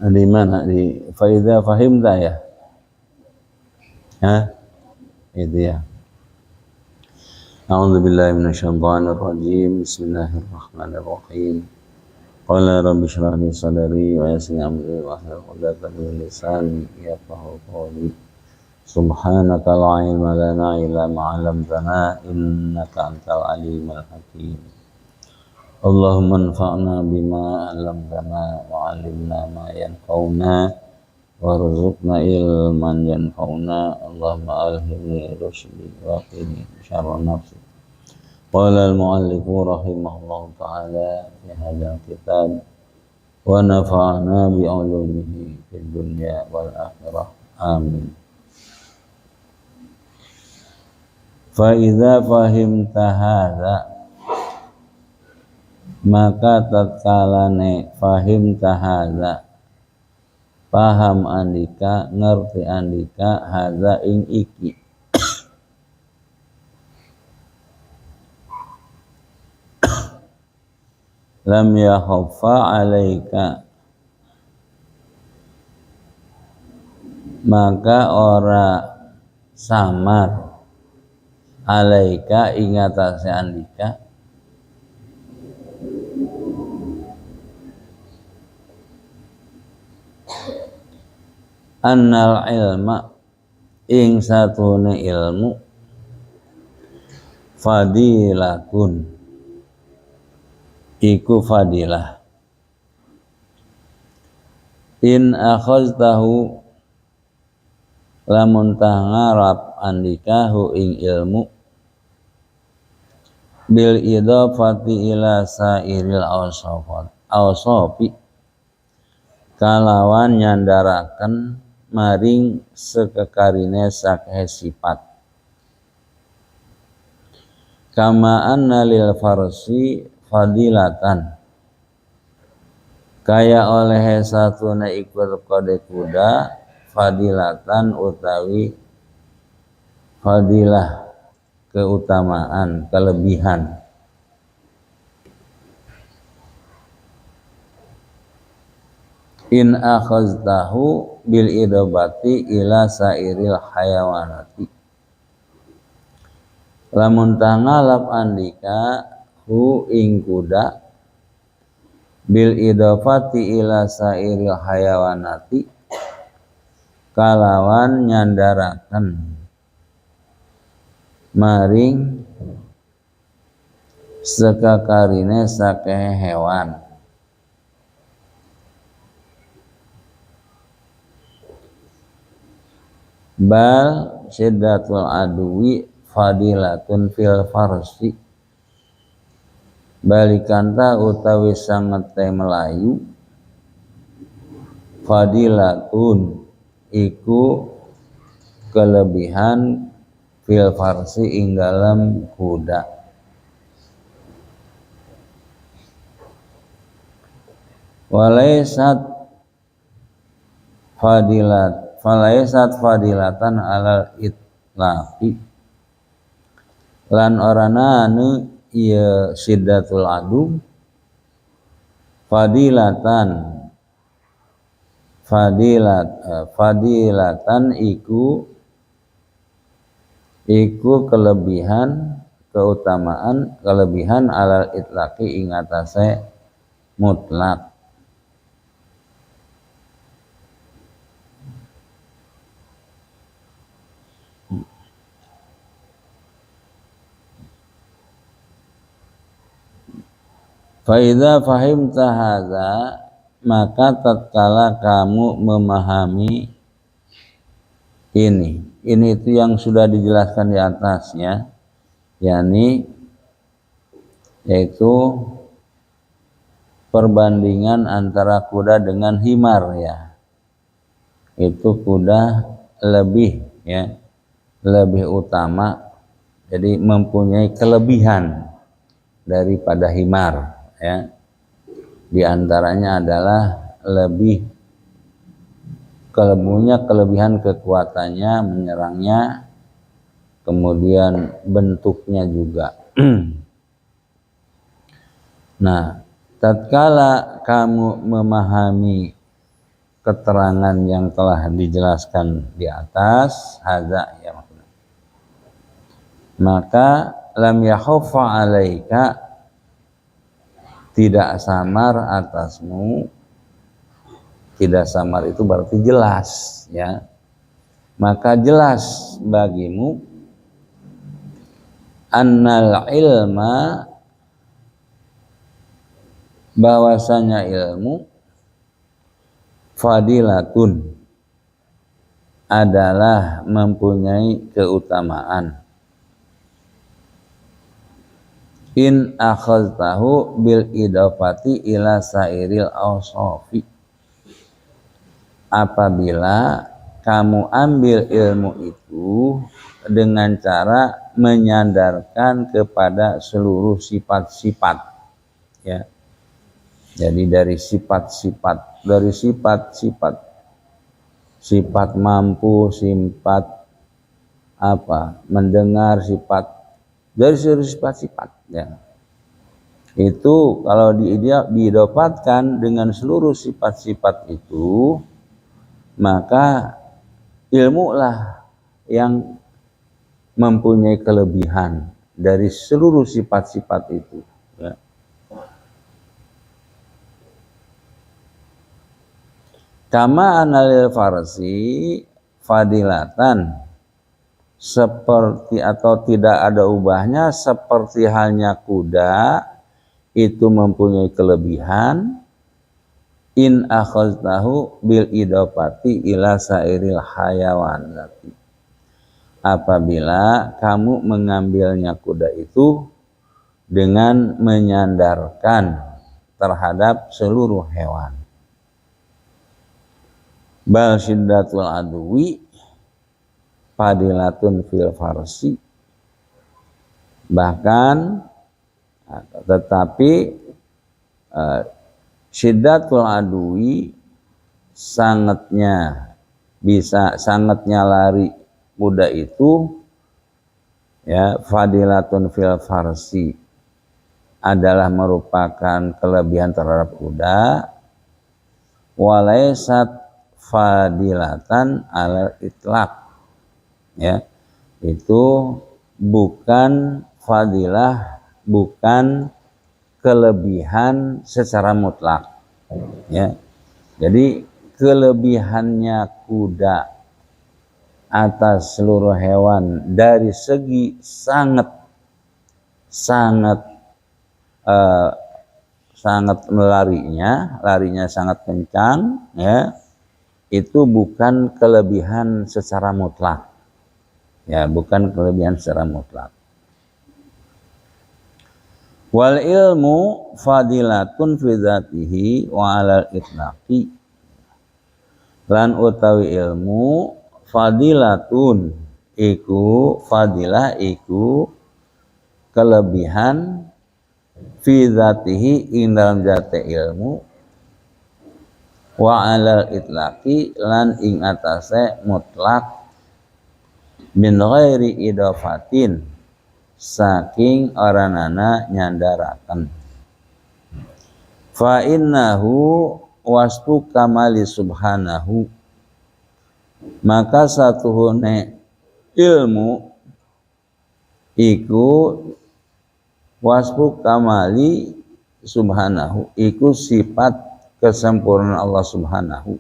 Di mana? Di faida fahimta ya? Hah? Itu ya. A'udzu billahi minasyaitonir rajim. Bismillahirrahmanirrahim. Qala rabbi shrah li sadri wa yassir amri wahlul 'uqdatam min lisani yafqahu qawli. Subhanaka la ilma lana illa ma 'allamtana innaka antal alimul hakim. Allahumma anfa'na bima 'allamtana wa 'allimna ma yanfa'una warzuqna ilman yanfa'una. Allahumma alhimni rusydi wa qini syarra nafsi. Qala al-mu'allifu rahimahullahu ta'ala fi hadzal kitab wa nafa'na bi 'ulumihi fid dunya wal akhirah. Amin. Fa idza fahimta hadza, maka tatkalane fahimta hadza, paham andika, ngerti andika, hadza ing iki, lam yakhfa alaika, maka ora samar alaika ing atase andika, annal ilma ing satune ilmu, fadilatun iku fadilah, in akhaztahu lamun tah ngarap andikahu ing ilmu, bil idhafati ila sairil awsafi, kalawan nyandaraken maring sekekarine sakehe sifat, kama anna lil farsi fadilatan, kaya oleh satuna ikut kode kuda fadilatan utawi fadilah, keutamaan, kelebihan. In akhaztahu bil idobati ila sairil hayawanati, lamun tangalap andika hu ing kuda bil idofati ila sairil hayawanati, kalawan nyandaraken maring sekakarine sakehe hewan, bal syiddatul adwi fadilatun fil farsi, balikanta utawi sangete Melayu fadilatun iku kelebihan fil farsi ing dalam kuda. Walaysat fadilatan alal itlaqi, lan orana anu ieu syiddatul adu fadilatan iku kelebihan, keutamaan, kelebihan alal itlaqi ing atase mutlak. Fa idza fahimta hadza, maka tatkala kamu memahami ini itu yang sudah dijelaskan di atasnya, yaitu perbandingan antara kuda dengan himar ya. Itu kuda lebih utama, jadi mempunyai kelebihan daripada himar ya. Di antaranya adalah kelebihan kekuatannya, menyerangnya, kemudian bentuknya juga. Nah, tatkala kamu memahami keterangan yang telah dijelaskan di atas, hadza ya maksudnya. Maka lam yakhfa alaika, tidak samar atasmu. Tidak samar itu berarti jelas ya. Maka jelas bagimu annal ilma, bahwasanya ilmu fadilatun adalah mempunyai keutamaan. In akhadtahu bil idafati ila sairil awsafi, apabila kamu ambil ilmu itu dengan cara menyandarkan kepada seluruh sifat-sifat ya. Jadi dari sifat-sifat, sifat mampu, sifat mendengar, sifat dari seluruh sifat-sifat ya. Itu kalau didapatkan dengan seluruh sifat-sifat itu, maka ilmu lah yang mempunyai kelebihan dari seluruh sifat-sifat itu ya. Kama analil farsi fadilatan, seperti atau tidak ada ubahnya, seperti halnya kuda itu mempunyai kelebihan. In akhadtahu bil idafati ila sairil hayawanati, apabila kamu mengambilnya kuda itu dengan menyandarkan terhadap seluruh hewan. Bal syiddatul adwi fadilatun fil farsi, bahkan tetapi syiddatul adwi, sangatnya lari kuda itu ya, fadilatun fil farsi adalah merupakan kelebihan terhadap kuda, walaisat fadilatan alal itlaq ya, itu bukan fadilah, bukan kelebihan secara mutlak ya. Jadi kelebihannya kuda atas seluruh hewan dari segi sangat larinya sangat kencang ya, itu bukan kelebihan secara mutlak ya, bukan kelebihan secara mutlak. Wal ilmu fadilatun fi dzatihi wa 'alal itlaqi, lan utawi ilmu fadilatun iku, fadilah iku kelebihan, fi dzatihi ing dalam zate ilmu, wa 'alal itlaqi lan ing atase mutlak, min ghairi idafatin saking oranana nyandaraken. Fa innahu wasfu kamali subhanahu, maka satuhune ilmu iku wasfu kamali subhanahu, iku sifat kesempurnaan Allah subhanahu.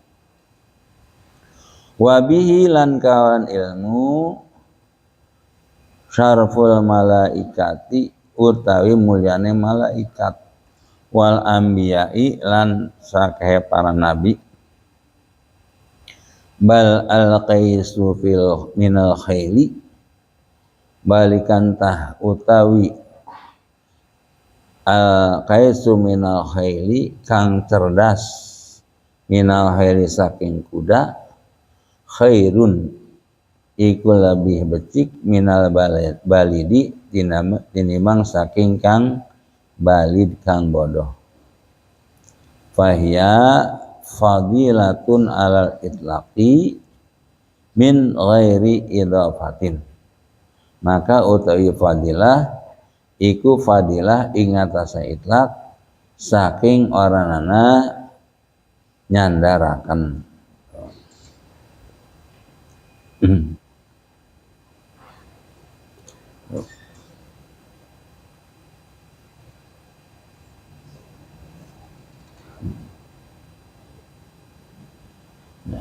Wabihi lan kawan ilmu syarful malaikati, utawi mulyane malaikat, wal anbiya'i lan sakehe para nabi, bal al-qaisu fil minal khaili, balikan tah utawi al-qaisu minal khaili kang cerdas, minal khaili saking kuda, khairun iku lebih becik, minal balidi tinimang saking kang balid kang bodoh. Fahiya fadilatun alal itlaqi min ghairi idafatin, maka utawi fadilah iku fadilah ing atase itlaq saking oranana nyandaraken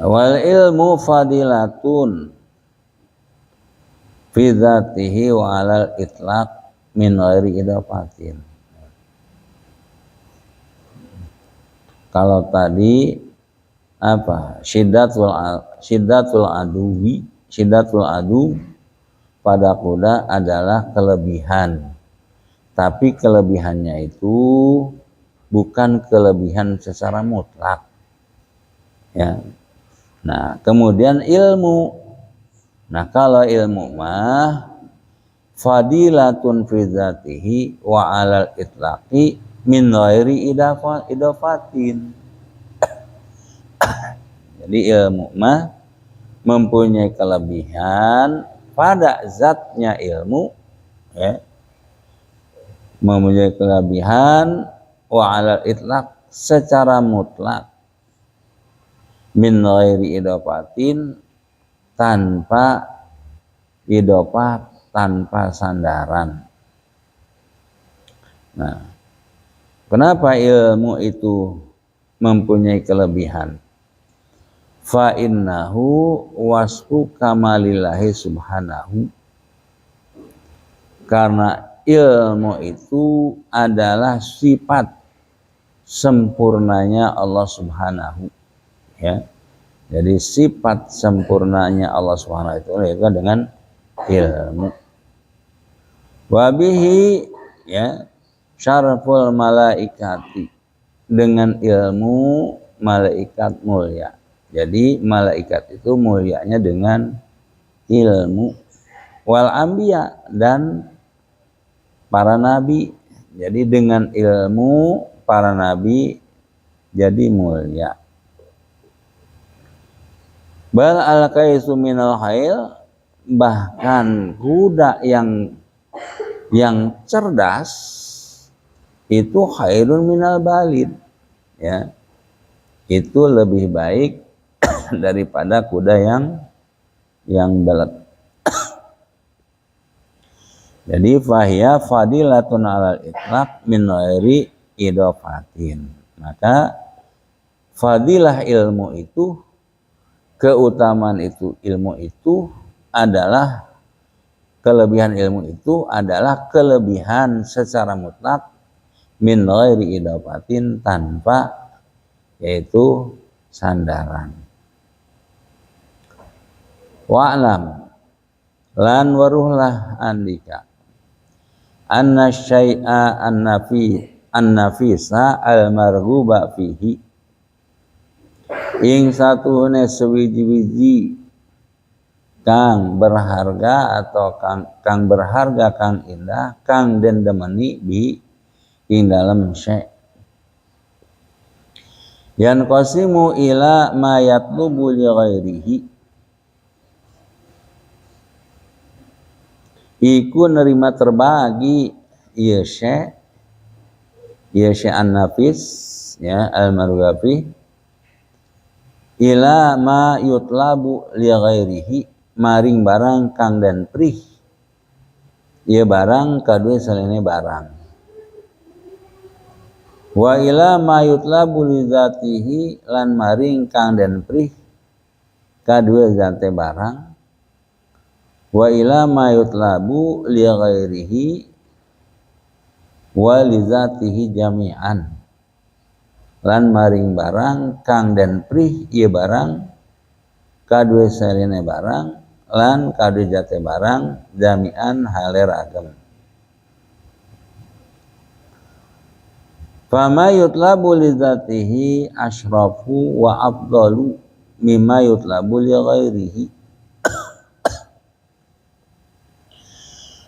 Wal ilmu fadilatun fi dzatihi wa 'alal itlaq min ghairi idafatin. Kalau tadi apa? Syiddatul adu pada kuda adalah kelebihan. Tapi kelebihannya itu bukan kelebihan secara mutlak. Ya. Nah, kemudian ilmu. Nah, kalau ilmu mah fadilatun fi dzatihi wa 'alal itlaqi min ghairi idafatin. Jadi ilmu mah mempunyai kelebihan pada zatnya ilmu, ya. Mempunyai kelebihan wa 'alal itlaq secara mutlak min ghairi idafatin tanpa idofah, tanpa sandaran. Nah, kenapa ilmu itu mempunyai kelebihan? Fa innahu wasfu kamalillahi subhanahu. Karena ilmu itu adalah sifat sempurnanya Allah Subhanahu, ya. Jadi sifat sempurnanya Allah Subhanahu itu yaitu dengan ilmu. Wabihi, ya, syaraful malaikati, dengan ilmu malaikat mulia. Jadi malaikat itu mulianya dengan ilmu. Wal anbiya, dan para nabi. Jadi dengan ilmu para nabi jadi mulia. Bal al-qaisu minal khail, bahkan kuda yang cerdas itu khairun minal balid, ya. Itu lebih baik daripada kuda yang balad. Jadi fahiya fadilatun 'alal itlaq min ghairi idafatin. Maka fadilah ilmu itu, keutamaan itu, ilmu itu adalah kelebihan, ilmu itu adalah kelebihan secara mutlak min ghairi idafatin, tanpa yaitu sandaran. Wa'lam lan waruhlah andika anna syai'a an-nafisa al-marghuba fihi, ing satune sewiji-wiji kang berharga atau kang berharga, kang indah, kang den demeni bi ing dalam syai', yan qasimu ila ma yatlubu li ghairihi, iku nerima terbagi ieu syai' an-nafis, ya, al-marghabi ila ma yutlabu li ghairihi, maring barang kang den prih ieu barang kadue salene barang. Wa ila ma yutlabu li dzatihi, lan maring kang den prih kadue zate barang. Wa ila ma yutlabu li ghairihi wa li dzatihi jami'an, lan maring barang kang den prih ieu barang kadue salene barang lan kadue jate barang jami'an hale ragem. Fama yutlabu li dzatihi asyrafu wa afdalu mimma yutlabu li ghairihi,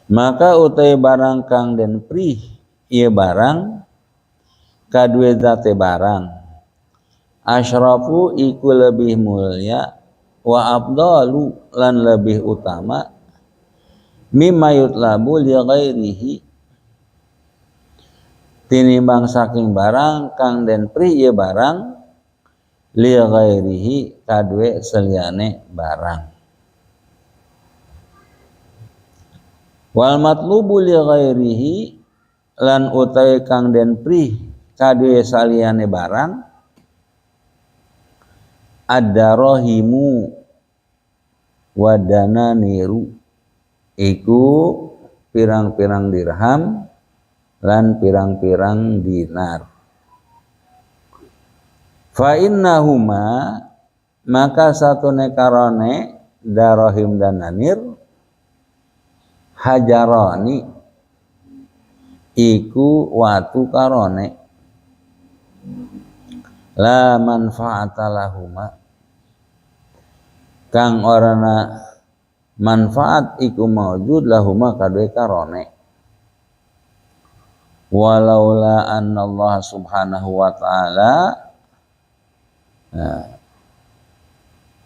maka utai barang kang den prih ieu barang kadue zate barang asyrafu iku lebih mulia, wa afdalu lan lebih utama, mimma yutlabu li ghairihi tinimbang saking barang kang den prih ieu barang li ghairihi kadue saliyane barang. Wal matlubu li ghairihi lan utawi kang den prih kadue saliyane barang ad-darahimu wadana niru iku pirang-pirang dirham lan pirang-pirang dinar. Fa innahuma maka satune karone darahim dan nanir hajarani iku watu karone la manfaata lahuma kang orana manfaat iku maujud lahuma kadue karone walaula anna Allah subhanahu wa ta'ala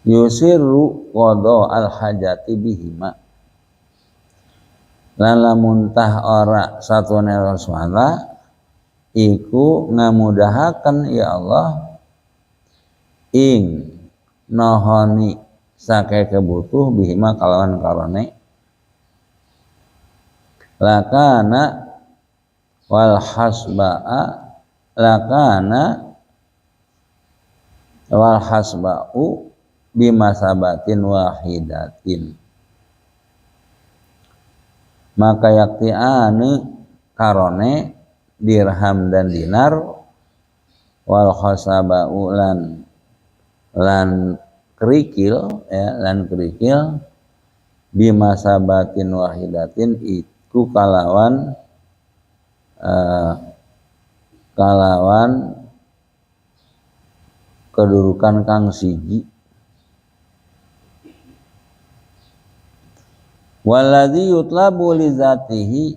yusirru qada al hajati bihima lan lamun tah ora satune Rasulullah iku ngamudahaken ya Allah ing nohoni sake kebutuh bihima kalawan karone lakana wal hasba'a lakana wal hasba'u bimasabatin wahidatin maka yakti anu karone dirham dan dinar wal khasaba'u lan kerikil ya lan kerikil bimasabatin wahidatin iku kalawan kedudukan kang siji waladzi yutlabu li zatihi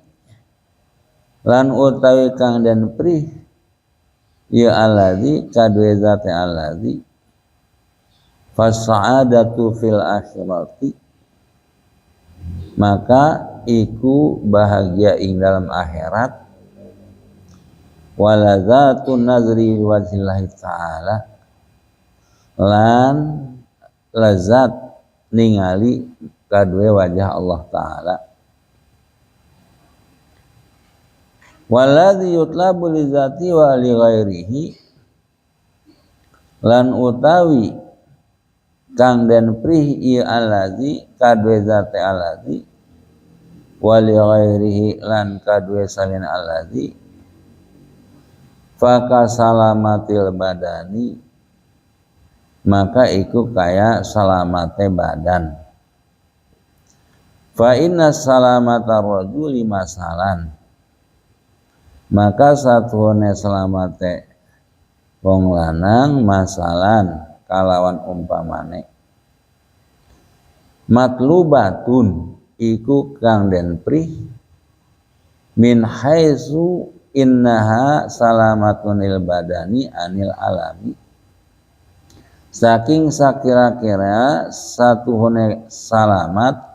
lan utawi kang den prih ya alladzi kadue zate alladzi fas'adatu fil akhirati maka iku bahagia ing dalam akhirat waladzatun nazri wajhillahi ta'ala lan lazat ningali kadue wajah Allah Ta'ala waladzi yutlabu li zati wa li ghairihi lan utawi kang den prih ieu allazi kadue zate allazi wa li ghairihi lan kadue salina allazi faka salamatil badani maka iku kaya salamate badan fa inna salamata rajuli masalan maka satuhune salamate wong lanang masalan kalawan umpamane matlubatun iku kang den prih min haitsu innaha salamatunil badani anil alami saking sakira-kira satuhune salamat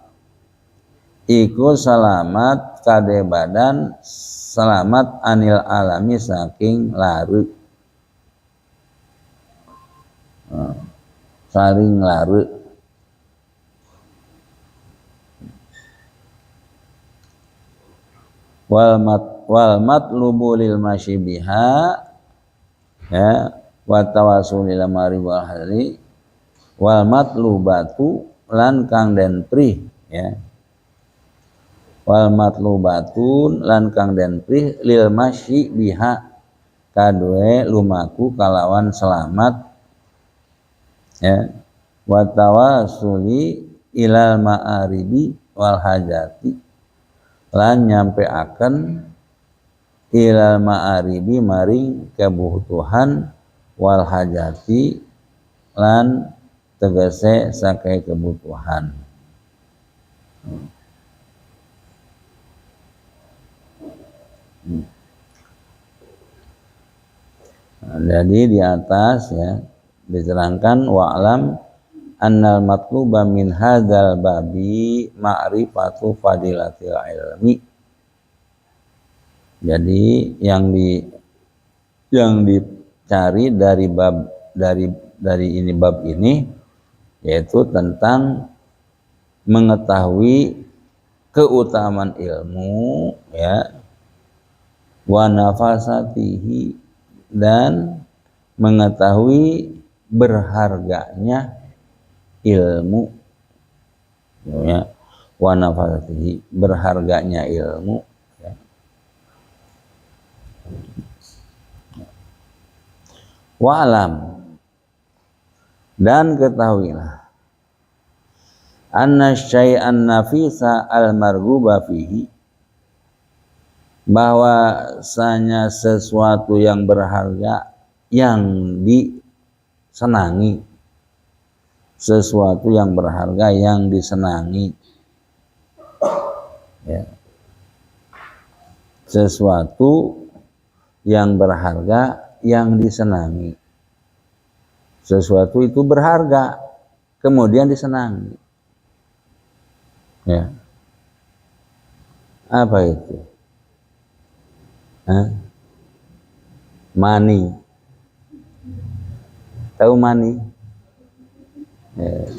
iku salamat kade badan salamat anil alami saking laru saring laru wal matlubu lil masyibiha ya wa tawassul ila marib wal hadri wal matlubatu lan kang den prih ya wal matlubatun lan kang den prih lil masyi biha kadue lumaku kalawan selamat ya wa tawassuli ilal ma'aribi wal hajati lan nyampe akan ilal ma'aribi maring kebutuhan wal hajati lan tegese sakai kebutuhan jadi di atas ya diterangkan wa'lam annal matluba min hadzal babi ma'rifatu fadilatil ilmi. Jadi yang dicari dari ini bab ini yaitu tentang mengetahui keutamaan ilmu, ya, wa nafasatihi, dan mengetahui berharganya ilmu, ya, wa nafasatihi, berharganya ilmu, ya. Wa alam, dan ketahuilah, anna syai'an nafisa al-marghuba fihi, bahwasanya sesuatu yang berharga yang disenangi, sesuatu yang berharga yang disenangi, ya. Sesuatu yang berharga yang disenangi, sesuatu itu berharga kemudian disenangi, ya. Apa itu? Money. Tahu money? Ya.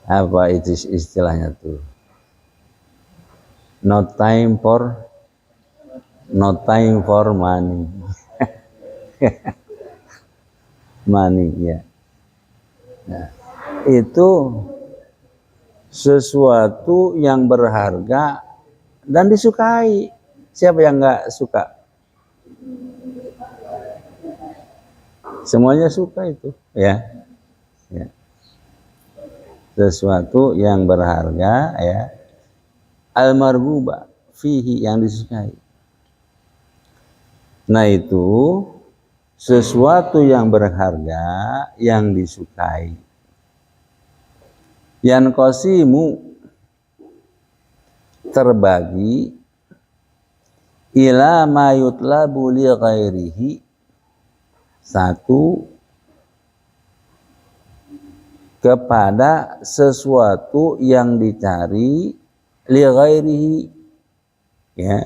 Apa itu istilahnya tuh? No time for money. Money, ya. Nah, itu sesuatu yang berharga dan disukai. Siapa yang nggak suka? Semuanya suka itu, ya. Ya. Sesuatu yang berharga, ya, al-marghuba fihi, yang disukai. Nah, itu sesuatu yang berharga yang disukai. Yang qasimu, terbagi, ila ma yutlabu li ghairihi, satu, kepada sesuatu yang dicari li ghairihi, ya,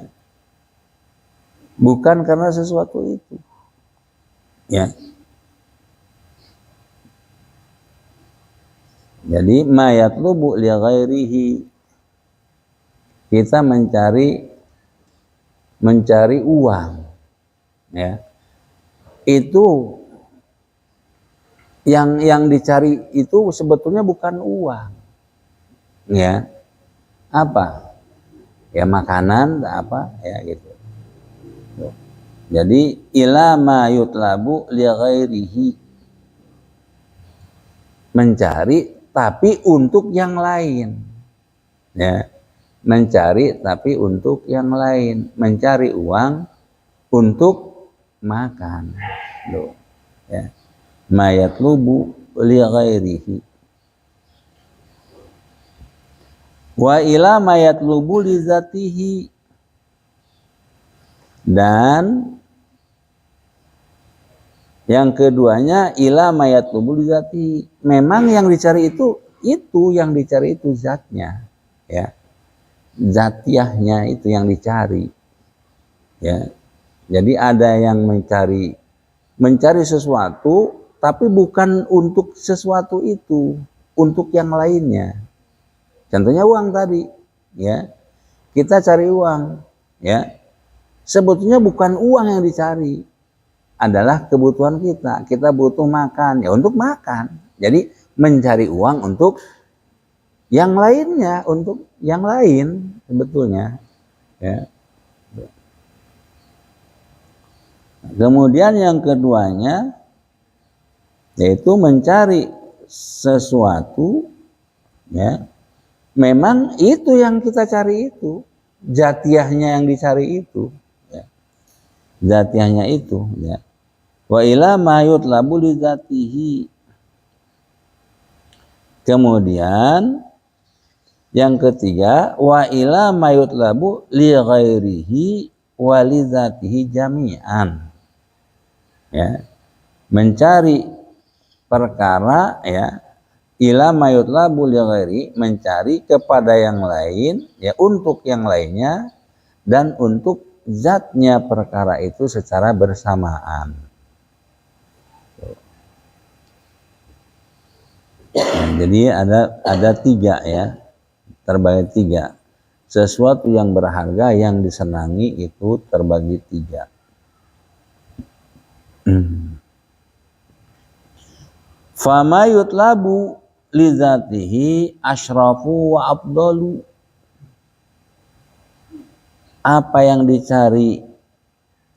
bukan karena sesuatu itu, ya. Jadi ma yatlubu li ghairihi, kita mencari uang, ya. Itu yang dicari itu sebetulnya bukan uang, ya. Apa? Ya, makanan, apa, ya, gitu. Jadi ila ma yutlabu li ghairihi, mencari tapi untuk yang lain, ya. Mencari tapi untuk yang lain, mencari uang untuk makan, loh, ya. Ma yatlubu li ghairihi wa ila ma yatlubu li zatihi, dan yang keduanya ila ma yatlubu li zatihi, memang yang dicari itu yang dicari itu zatnya, ya. Zatiahnya itu yang dicari, ya. Jadi ada yang mencari sesuatu tapi bukan untuk sesuatu itu, untuk yang lainnya. Contohnya uang tadi, ya. Kita cari uang, ya. Sebetulnya bukan uang yang dicari, adalah kebutuhan kita. Kita butuh makan, ya, untuk makan. Jadi mencari uang untuk yang lainnya, untuk yang lain sebetulnya, ya. Kemudian yang keduanya yaitu mencari sesuatu, ya, memang itu yang kita cari itu, jatiahnya yang dicari itu, ya. Jatiahnya itu, ya. Wa ila ma yutlabu li zatihi, kemudian yang ketiga wa ila ma yutlabu li ghairihi wa li zatihi jami'an, ya. Mencari perkara, ya, ila ma yutlabu li ghairi, mencari kepada yang lain, ya, untuk yang lainnya dan untuk zatnya perkara itu secara bersamaan. Nah, jadi ada tiga, ya, terbagi tiga. Sesuatu yang berharga yang disenangi itu terbagi tiga. Fama yutlabu lidzatihi asyrafu wa afdalu. Apa yang dicari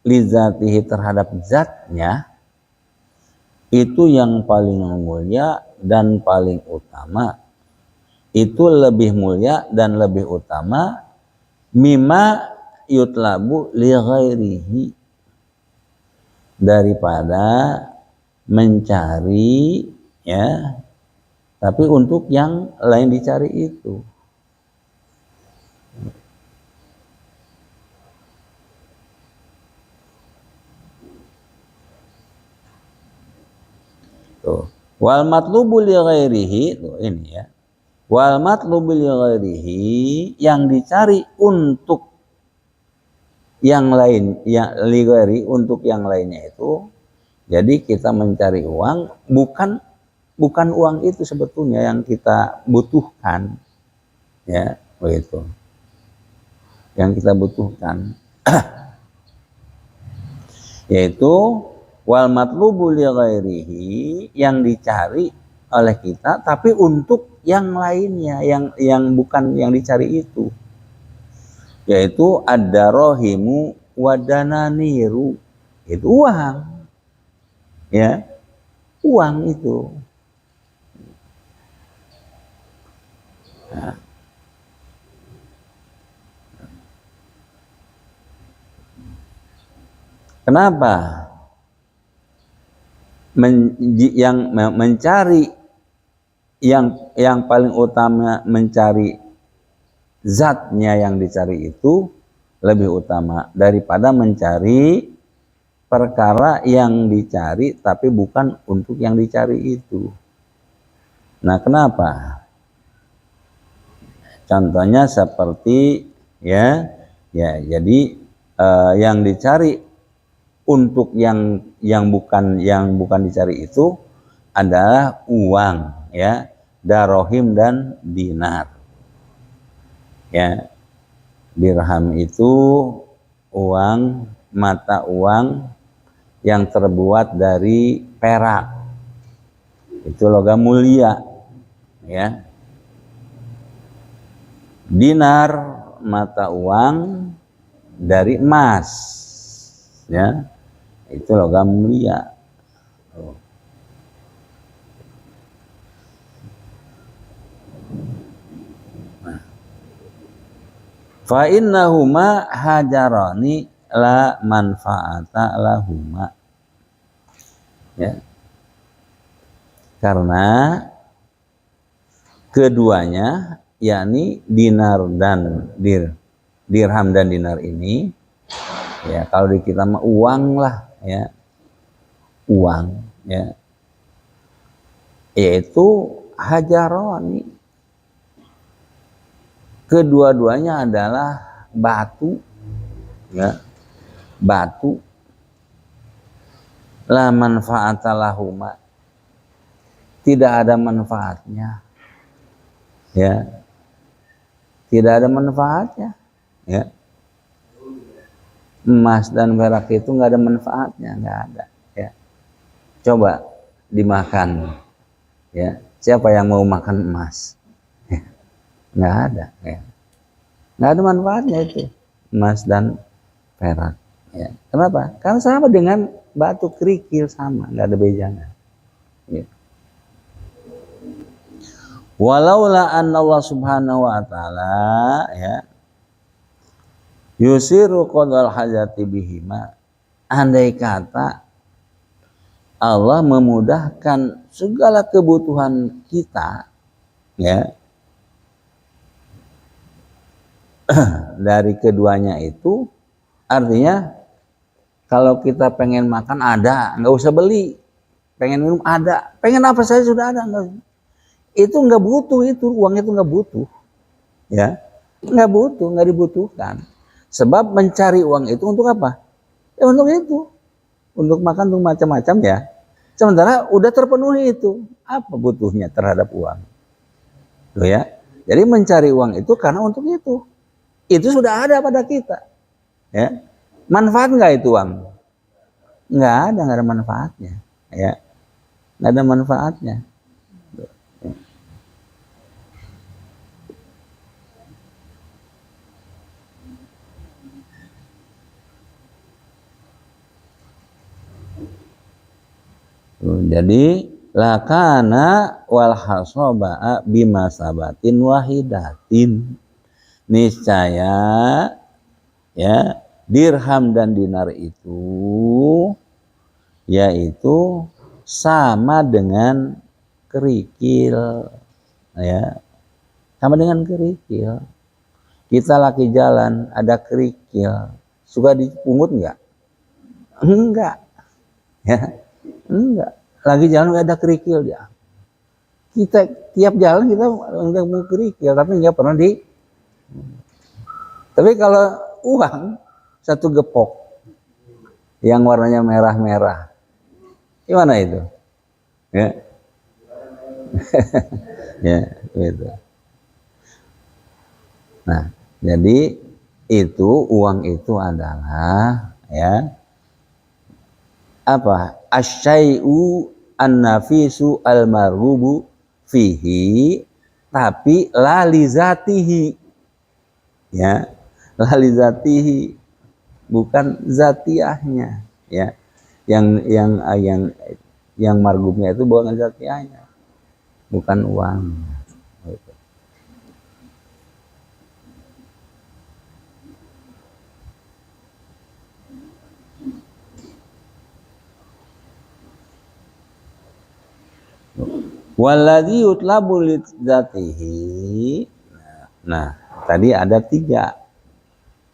lidzatihi terhadap zatnya itu yang paling mulia dan paling utama. Itu lebih mulia dan lebih utama mimma yutlabu li ghairihi, daripada mencari ya tapi untuk yang lain dicari itu. Tuh. Wal matlubu li ghairihi, tuh ini ya. Wal matlubu li ghairihi, yang dicari untuk yang lain, yang li ghairi, untuk yang lainnya itu. Jadi kita mencari uang bukan uang itu sebetulnya yang kita butuhkan. Ya, begitu. Yang kita butuhkan yaitu wal matlubu li ghairihi, yang dicari oleh kita tapi untuk yang lainnya, yang bukan yang dicari itu, yaitu ad-darahimu wadananiru, itu uang ya, uang itu. Nah. Kenapa yang mencari yang paling utama, mencari zatnya yang dicari itu lebih utama daripada mencari perkara yang dicari tapi bukan untuk yang dicari itu. Nah, kenapa? Contohnya seperti ya jadi yang dicari untuk yang bukan dicari itu adalah uang ya, darohim dan dinar. Ya, dirham itu uang, mata uang yang terbuat dari perak, itu logam mulia ya. Dinar, mata uang dari emas ya, itu logam mulia. Fa innahuma hajarani la manfaata lahuma. Ya. Karena keduanya, yakni dinar dan dirham dan dinar ini, ya kalau di kita mah uang lah ya, uang ya, yaitu hajarani, kedua-duanya adalah batu ya, batu, la manfaata lahuma, tidak ada manfaatnya ya, tidak ada manfaatnya ya. Emas dan perak itu nggak ada manfaatnya, nggak ada ya. Coba dimakan ya, siapa yang mau makan emas? Nggak ada ya, nggak ada manfaatnya itu emas dan perak ya. Kenapa? Karena sama dengan batu kerikil, sama, nggak ada bedanya ya. Walaula anna Allah subhanahu wa ta'ala ya yusiru qadal hajati bihima, andai kata Allah memudahkan segala kebutuhan kita ya dari keduanya itu, artinya kalau kita pengen makan ada, nggak usah beli. Pengen minum ada, pengen apa saja sudah ada, itu nggak butuh, itu uang itu nggak butuh ya, nggak butuh, nggak dibutuhkan. Sebab mencari uang itu untuk apa? Ya untuk itu, untuk makan, untuk macam-macam ya. Sementara udah terpenuhi itu, apa butuhnya terhadap uang? Tuh ya. Jadi mencari uang itu karena untuk itu. Itu sudah ada pada kita. Ya. Manfaat nggak itu uang? Nggak ada manfaatnya. Ya. Nggak ada manfaatnya. Jadi lakana wal hasoba bima sabatin wahidatin, niscaya ya dirham dan dinar itu yaitu sama dengan kerikil, ya sama dengan kerikil. Kita lagi jalan ada kerikil, suka dipungut nggak? Enggak, ya enggak. Lagi jalan nggak ada kerikil dia. Kita tiap jalan kita nggak mau kerikil, tapi nggak pernah di. Tapi kalau uang satu gepok yang warnanya merah-merah, gimana itu? Ya, ya gitu. Nah, jadi itu uang itu adalah ya apa? Asyai'u an-nafisu al-marhubu fihi, tapi la lizatihi, ya la lizatihi, bukan zatiahnya, ya yang margubnya itu bukan zatiahnya, bukan uang. Walladzi yutlabu lidzatihi. Nah, tadi ada 3.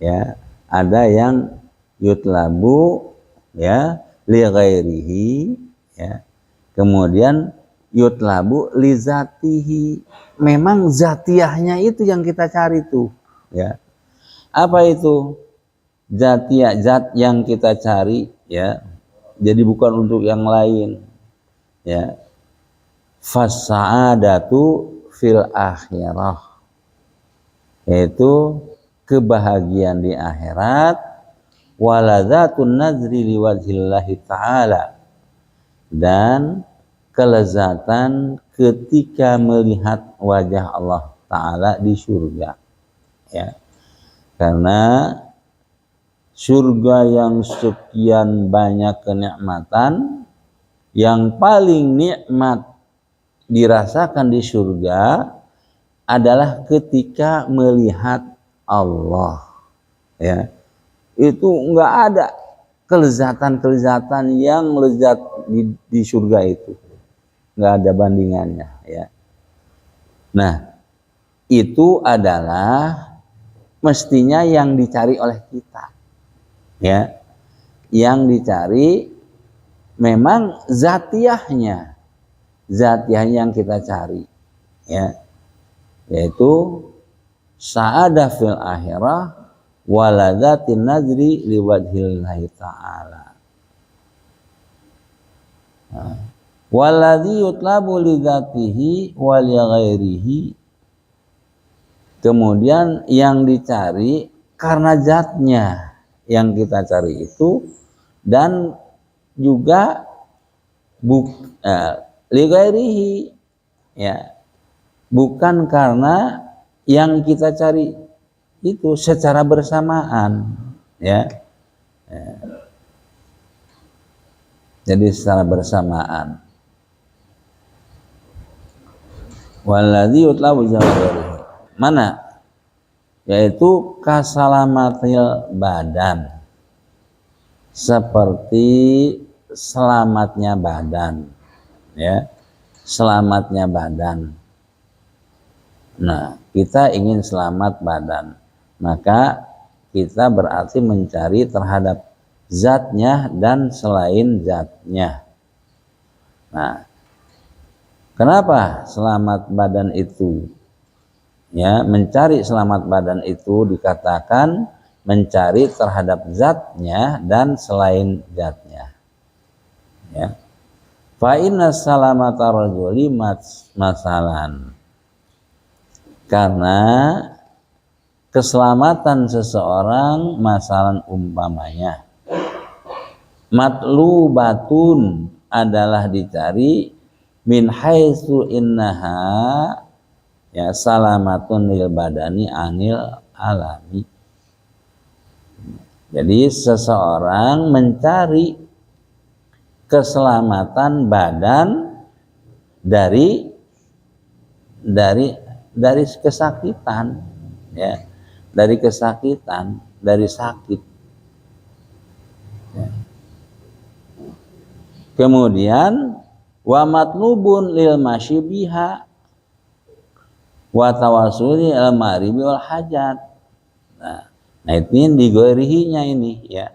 Ya, ada yang yutlabu ya li ghairihi, ya. Kemudian yutlabu li zatihi. Memang zatiahnya itu yang kita cari tuh, ya. Apa itu? Zatiah, zat yang kita cari, ya. Jadi bukan untuk yang lain, ya. Fas'adatu fil akhirah, yaitu kebahagiaan di akhirat, waladzatun nazri liwajhillahi ta'ala, dan kelezatan ketika melihat wajah Allah Ta'ala di surga, ya. Karena surga yang sekian banyak kenikmatan, yang paling nikmat dirasakan di surga adalah ketika melihat Allah, ya. Itu enggak ada kelezatan-kelezatan yang lezat di surga itu, enggak ada bandingannya, ya. Nah, itu adalah mestinya yang dicari oleh kita, ya. Yang dicari memang zatiahnya yang kita cari, ya, yaitu sa'adah fil akhirah waladzatin nazri liwajhillahi ta'ala. Waladzi yutlabu lidzatihi wa li ghairihi. Kemudian yang dicari karena zatnya yang kita cari itu, dan juga li ghairihi, ya, bukan karena yang kita cari itu secara bersamaan, ya. Jadi secara bersamaan. Walladzi yutlabu jawarihi, mana? Yaitu kasalamatil badan, seperti selamatnya badan, ya, selamatnya badan. Nah, kita ingin selamat badan, maka kita berarti mencari terhadap zatnya dan selain zatnya. Nah, kenapa selamat badan itu? Ya, mencari selamat badan itu dikatakan mencari terhadap zatnya dan selain zatnya, ya. Fa inna salamata rajuli masalan, Karena keselamatan seseorang masalah umpamanya matlubatun adalah dicari min haitsu innaha ya salamatun lil badani anil alami. Jadi seseorang mencari keselamatan badan dari kesakitan, ya, dari kesakitan, dari sakit. Ya. Kemudian wa matlubun lil masyibiha wa tawasuli al maribi wal hajat. Nah ini digoirihinya ini ya.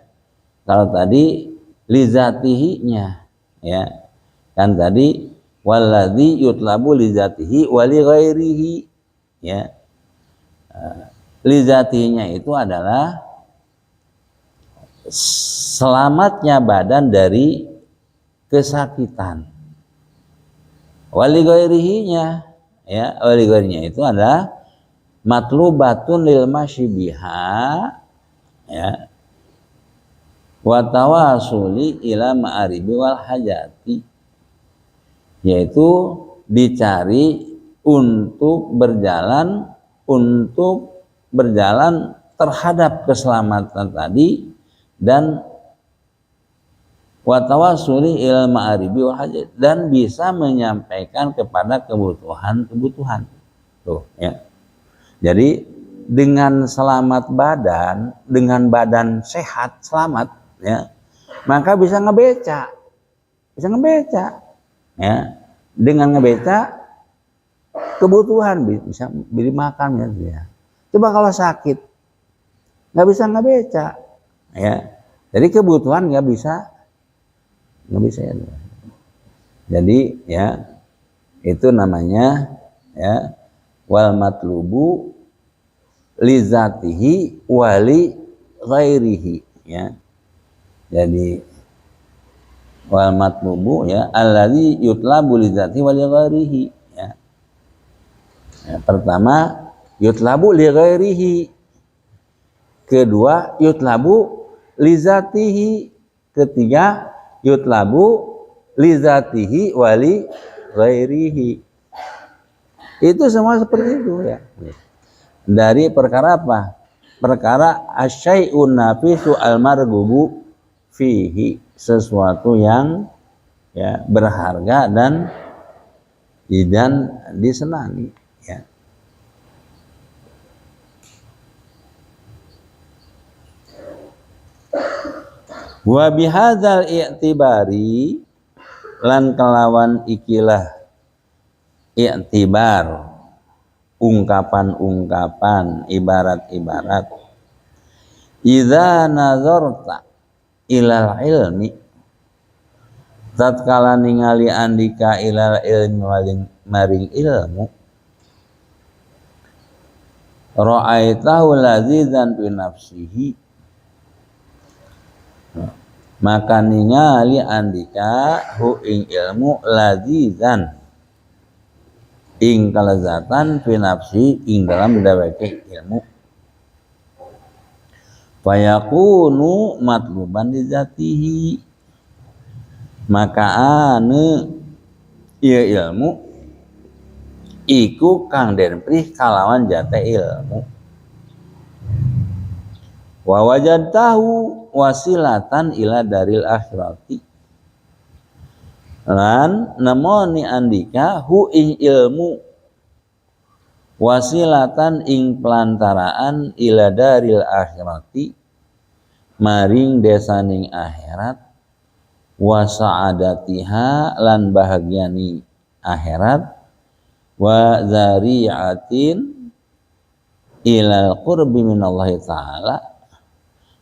Kalau tadi lizatihinya ya. Kan tadi walladzi yutlabu lizatihi wa li ghairihi ya. Lizatihinya itu adalah selamatnya badan dari kesakitan. Wali ghairihinya ya, wali ghairinya itu adalah matlubatun lil masyibiha ya wa tawasuli ila ma'aribi wal hajati, yaitu dicari untuk berjalan terhadap keselamatan tadi dan wa tawasuli ila ma'aribi wal hajati, dan bisa menyampaikan kepada kebutuhan tuh ya. Jadi dengan selamat badan, dengan badan sehat, selamat, ya, maka bisa ngebeca, ya. Dengan ngebeca kebutuhan bisa beli makan ya. Coba kalau sakit, nggak bisa ngebeca, ya. Jadi kebutuhan nggak bisa ya. Jadi ya itu namanya ya wal matlubu lizatihi wali ghairihi ya. Jadi wal matlubu ya alladzi yutlabu lizatihi wali ghairihi ya. Ya, pertama yutlabu li ghairihi, kedua yutlabu lizatihi, ketiga yutlabu lizatihi wali ghairihi. Itu semua seperti itu ya. Dari perkara apa? Perkara asyai'un nafisu almargubu fihi, sesuatu yang ya berharga dan disenangi ya. Wa bihadzal i'tibari, lan kelawan ikilah i'tibar, ungkapan-ungkapan, ibarat-ibarat, idza nazarta ilal ilmi, tatkala ningali andika ilal ilmi maring ilmu, ra'aitahu lazidan fi nafsihi, maka ningali andika hu ing ilmu lazizan ing kalazatan fi nafsi ing dalam dheweke ilmu, fayakunu matluban li zatihi, maka anu ieu ilmu iku kang den prih kalawan jate ilmu, wa wajadtahu wasilatan ila daril akhirati, lan nemoni andika hu ing ilmu wasilatan ing pelantaraan ila daril akhirati maring desaning akhirat, wa sa'adatiha lan bahagiani akhirat, wa zari'atin ila qurbi minallahi ta'ala,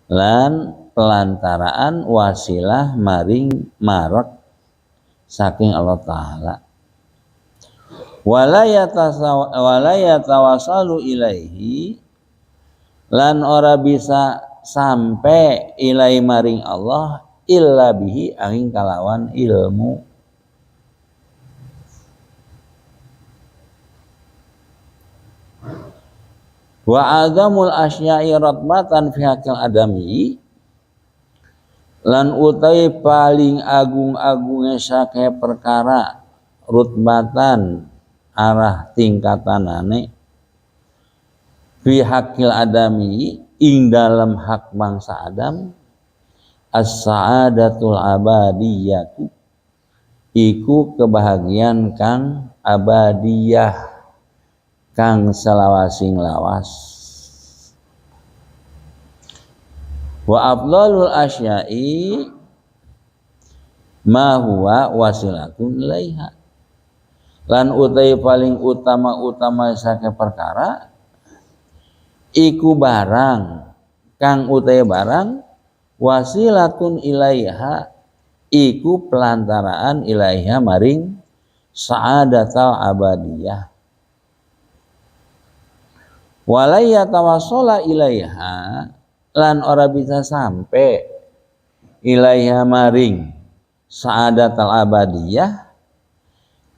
lan pelantaraan wasilah maring marek saking Allah Ta'ala, wala yatawasalu ilaihi, lan ora bisa sampai ilai maring Allah illa bihi angin kalawan ilmu. Wa azamul asya'i ratbatan fi haqqil adami, lan utai paling agung-agungnya sake perkara rutbatan arah tingkatanane fi haqqil adami ing dalam hak bangsa Adam as-sa'adatul abadiyatu iku kebahagiaan kang abadiyah kang selawasing lawas. Wa afdalul asya'i ma huwa wasilatun ilaiha, lan utai paling utama sake perkara iku barang kang utai barang wasilatun ilaiha iku pelantaraan ilaiha maring sa'adatul abadiyah. Walaya tawassola ilaiha, lan ora bisa sampai ilaiha maring sa'adatul abadiyah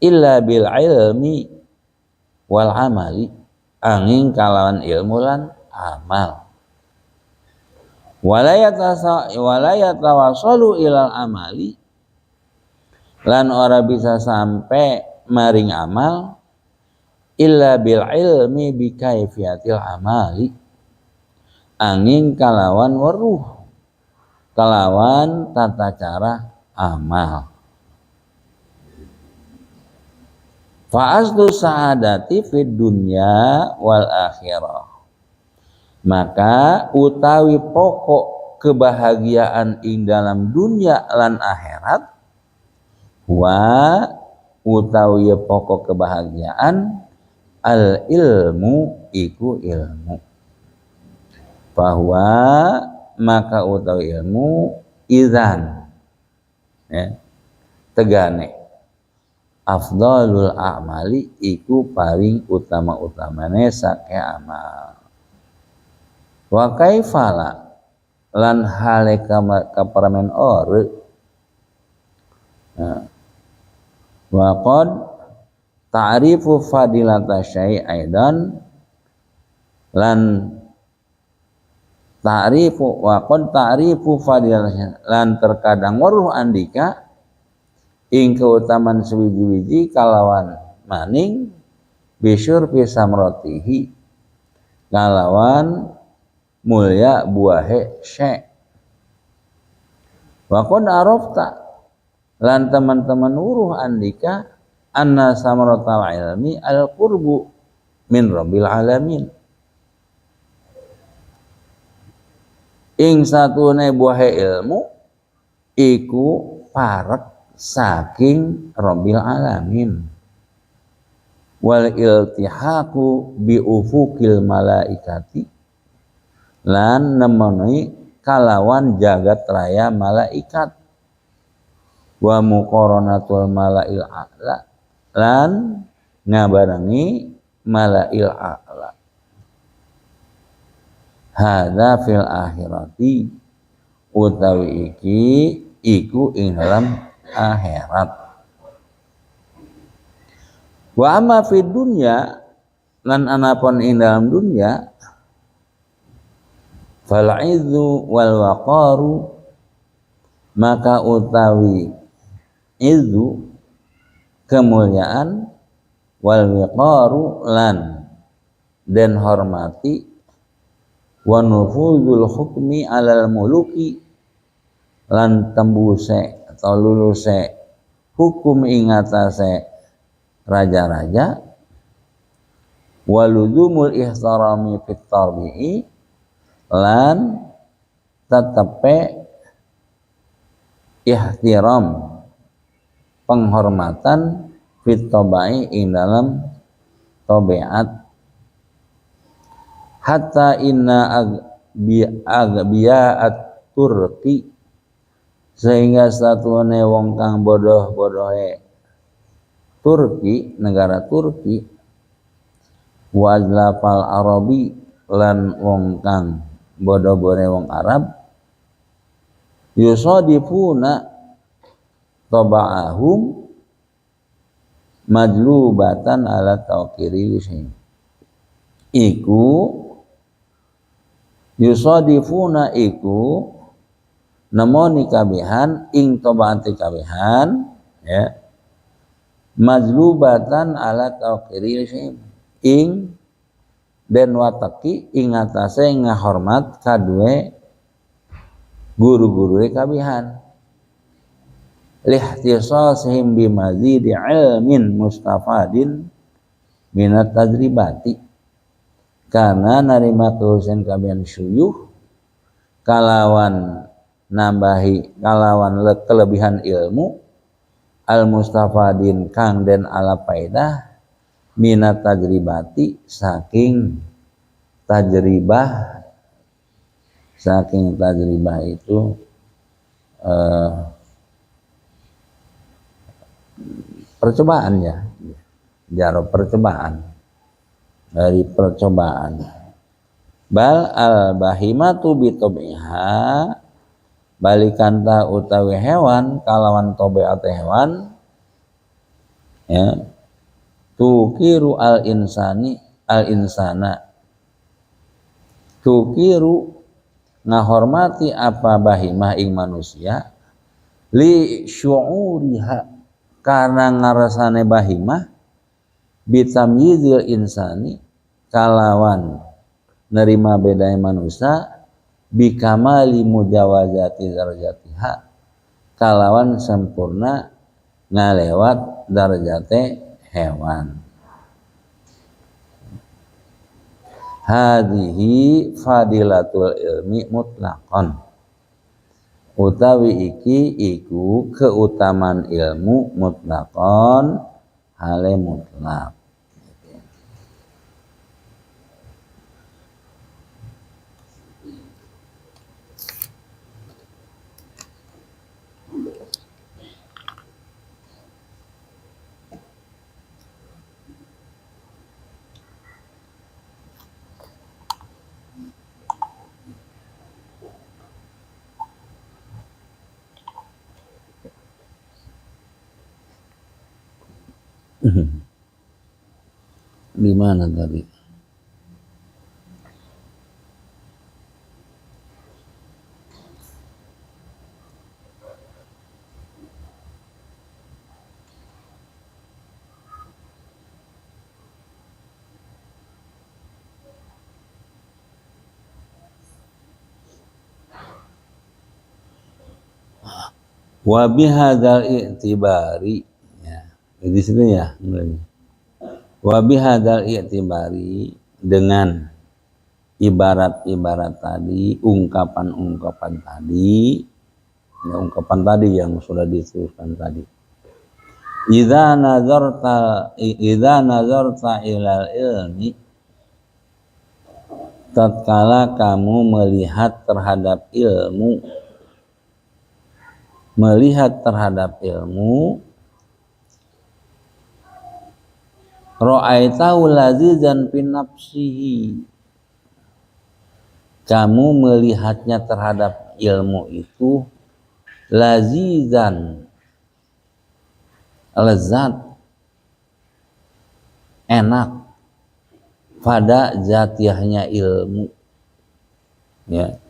illa bil ilmi wal amali, angin kalawan ilmu lan amal. Walaya tawassalu ilal amali, lan ora bisa sampai maring amal illa bil ilmi bi kaifiyatil amali, angin kalawan weruh kalawan tata cara amal. Fa aslu sa'adati fid dunya wal akhirah, maka utawi pokok kebahagiaan ing dalam dunia lan akhirat, wa utawi pokok kebahagiaan al ilmu iku ilmu. Bahwa maka utawi ilmu idzan tegane afdalul a'mali iku paling utama-utamane sake amal. Wa kaifala lan hale kaparmen ore wa qad ta'rifu fadilata syai' aidan, lan ta'rifu wa qad ta'rifu fadilata, lan terkadang weruh andika ing keutamaan sewiji-wiji kalawan maning bisyur fi samratihi, kalawan mulya buahe syai'. Wa qad arafta, lan teman-teman uruh andika anna samaratal ilmi al qurbu min rabbil alamin, ing satune buahe ilmu iku parek saking rabbil alamin, wal iltihaku bi ufukil malaikati, lan nemoni kalawan jagat raya malaikat, wa muqaranatul malail a'la, lan ngabarengi malail a'la. Hadza fil akhirati, utawi iki iku ing dalam akhirat. Wa amma fid dunya, lan anapun ing dalam dunya, fal izzu wal waqaru, maka utawi izzu kemuliaan, wal wiqaru lan dan hormati, wa nufuzul hukmi alal muluki, lan tembuse atau luluse hukum ing atase raja-raja, waluzumul ihtarami fit tarbi'i, lan tetepe ihtiram penghormatan fit tabai ing dalam tabiat, hatta inna agbiyaat turki, sehingga satune wong kang bodoh-bodohe Turki, negara Turki, wajlafal arabi, lan wong kang bodoh-bodohe wong Arab, yusadifuna taba'ahum majlubatan ala tawqiri syai', iku Yusadifuna iku nemoni kabihan ing tobaati kabihan ya majlubatan ala tauqiri ing den wateki ing atase ngahormat kadue guru-guru kabihan lihtisasihim bimazidi ilmin mustafadin minat tajribati karena narima kehusen kabihan syuyuh kalawan nambahi kalawan kelebihan ilmu al mustafadin kang den ala faedah minat tajribati saking tajribah itu percobaan ya jaro percobaan dari percobaan bal al bahimatu bitobiha balikan ta utawi hewan kalawan tobeat hewan ya tukiru al insana tukiru ngahormati apa bahimah ing manusia li syu'uriha karena ngarasane bahimah bitamyizil insani kalawan nerima bedanya manusia bikamali mujawazati darajatiha kalawan sempurna ngalewat darajate hewan. Hadhihi fadilatul ilmi mutlaqan utawi iki iku keutamaan ilmu mutlaqan hale mutlak. Di mana tadi? Wa bihadzal i'tibari ya. Di situ ya mulanya. Wa bihadzal i'tibari dengan ibarat-ibarat tadi, ungkapan-ungkapan tadi, ya, ungkapan tadi yang sudah dituliskan tadi. Idza nazarta ilal ilmi tatkala kamu melihat terhadap ilmu ra'aitahu lazizan fi nafsihi kamu melihatnya terhadap ilmu itu lazizan lezat enak pada zatiahnya ilmu ya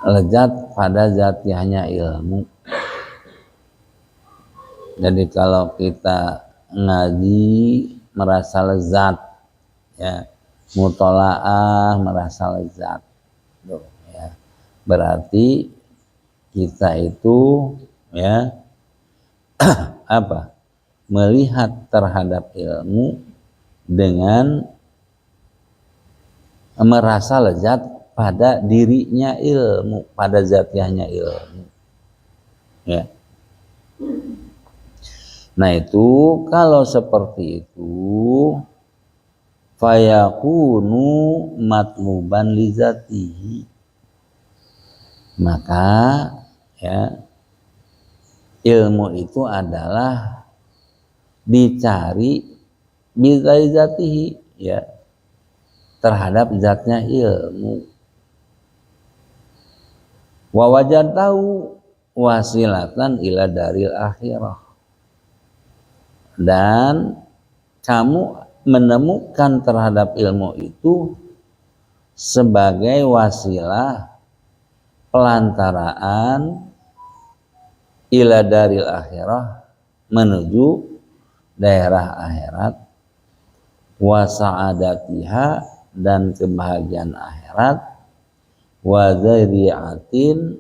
lezat pada zatiahnya ilmu. Jadi kalau kita ngaji merasa lezat ya mutolaah merasa lezat tuh, ya. Berarti kita itu ya apa melihat terhadap ilmu dengan merasa lezat pada dirinya ilmu, pada zatiahnya ilmu ya. Nah itu kalau seperti itu fayakunu matluban li zatihi maka ya ilmu itu adalah dicari bizai zatihi ya terhadap zatnya ilmu wa wajadahu wasilatan ila daril akhirah dan kamu menemukan terhadap ilmu itu sebagai wasilah pelantaraan ila daril akhirah, menuju daerah akhirat, wa sa'adatiha, dan kebahagiaan akhirat, wa dzari'atin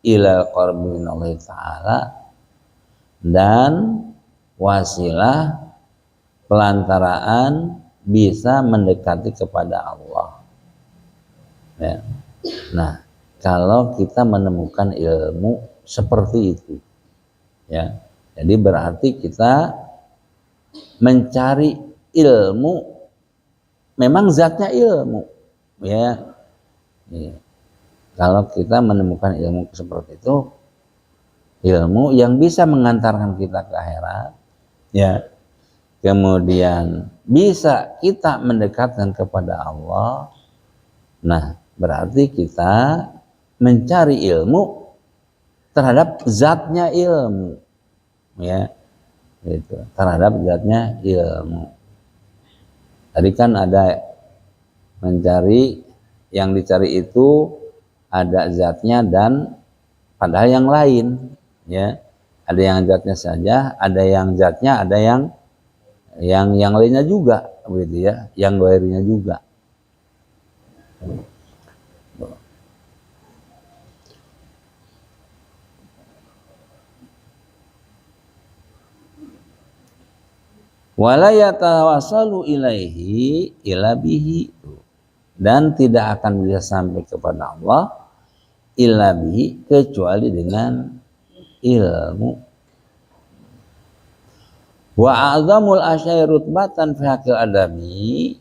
ila qarbi minallahi ta'ala, dan wasilah pelantaraan bisa mendekati kepada Allah. Ya. Nah, kalau kita menemukan ilmu seperti itu, ya, jadi berarti kita mencari ilmu, memang zatnya ilmu, ya. Ya. Kalau kita menemukan ilmu seperti itu, ilmu yang bisa mengantarkan kita ke akhirat, ya, kemudian bisa kita mendekatkan kepada Allah. Nah, berarti kita mencari ilmu terhadap zatnya ilmu, ya, gitu, terhadap zatnya ilmu. Tadi kan ada mencari, yang dicari itu ada zatnya dan padahal yang lain, ya, ada yang zatnya saja, ada yang zatnya, ada yang lainnya juga, begitu ya, yang lainnya juga. Wala yatawassalu ilaihi illa bihi, dan tidak akan bisa sampai kepada Allah illa bihi, kecuali dengan ilmu. Wa a'zamul asyai rutbatan fi haqqil adami,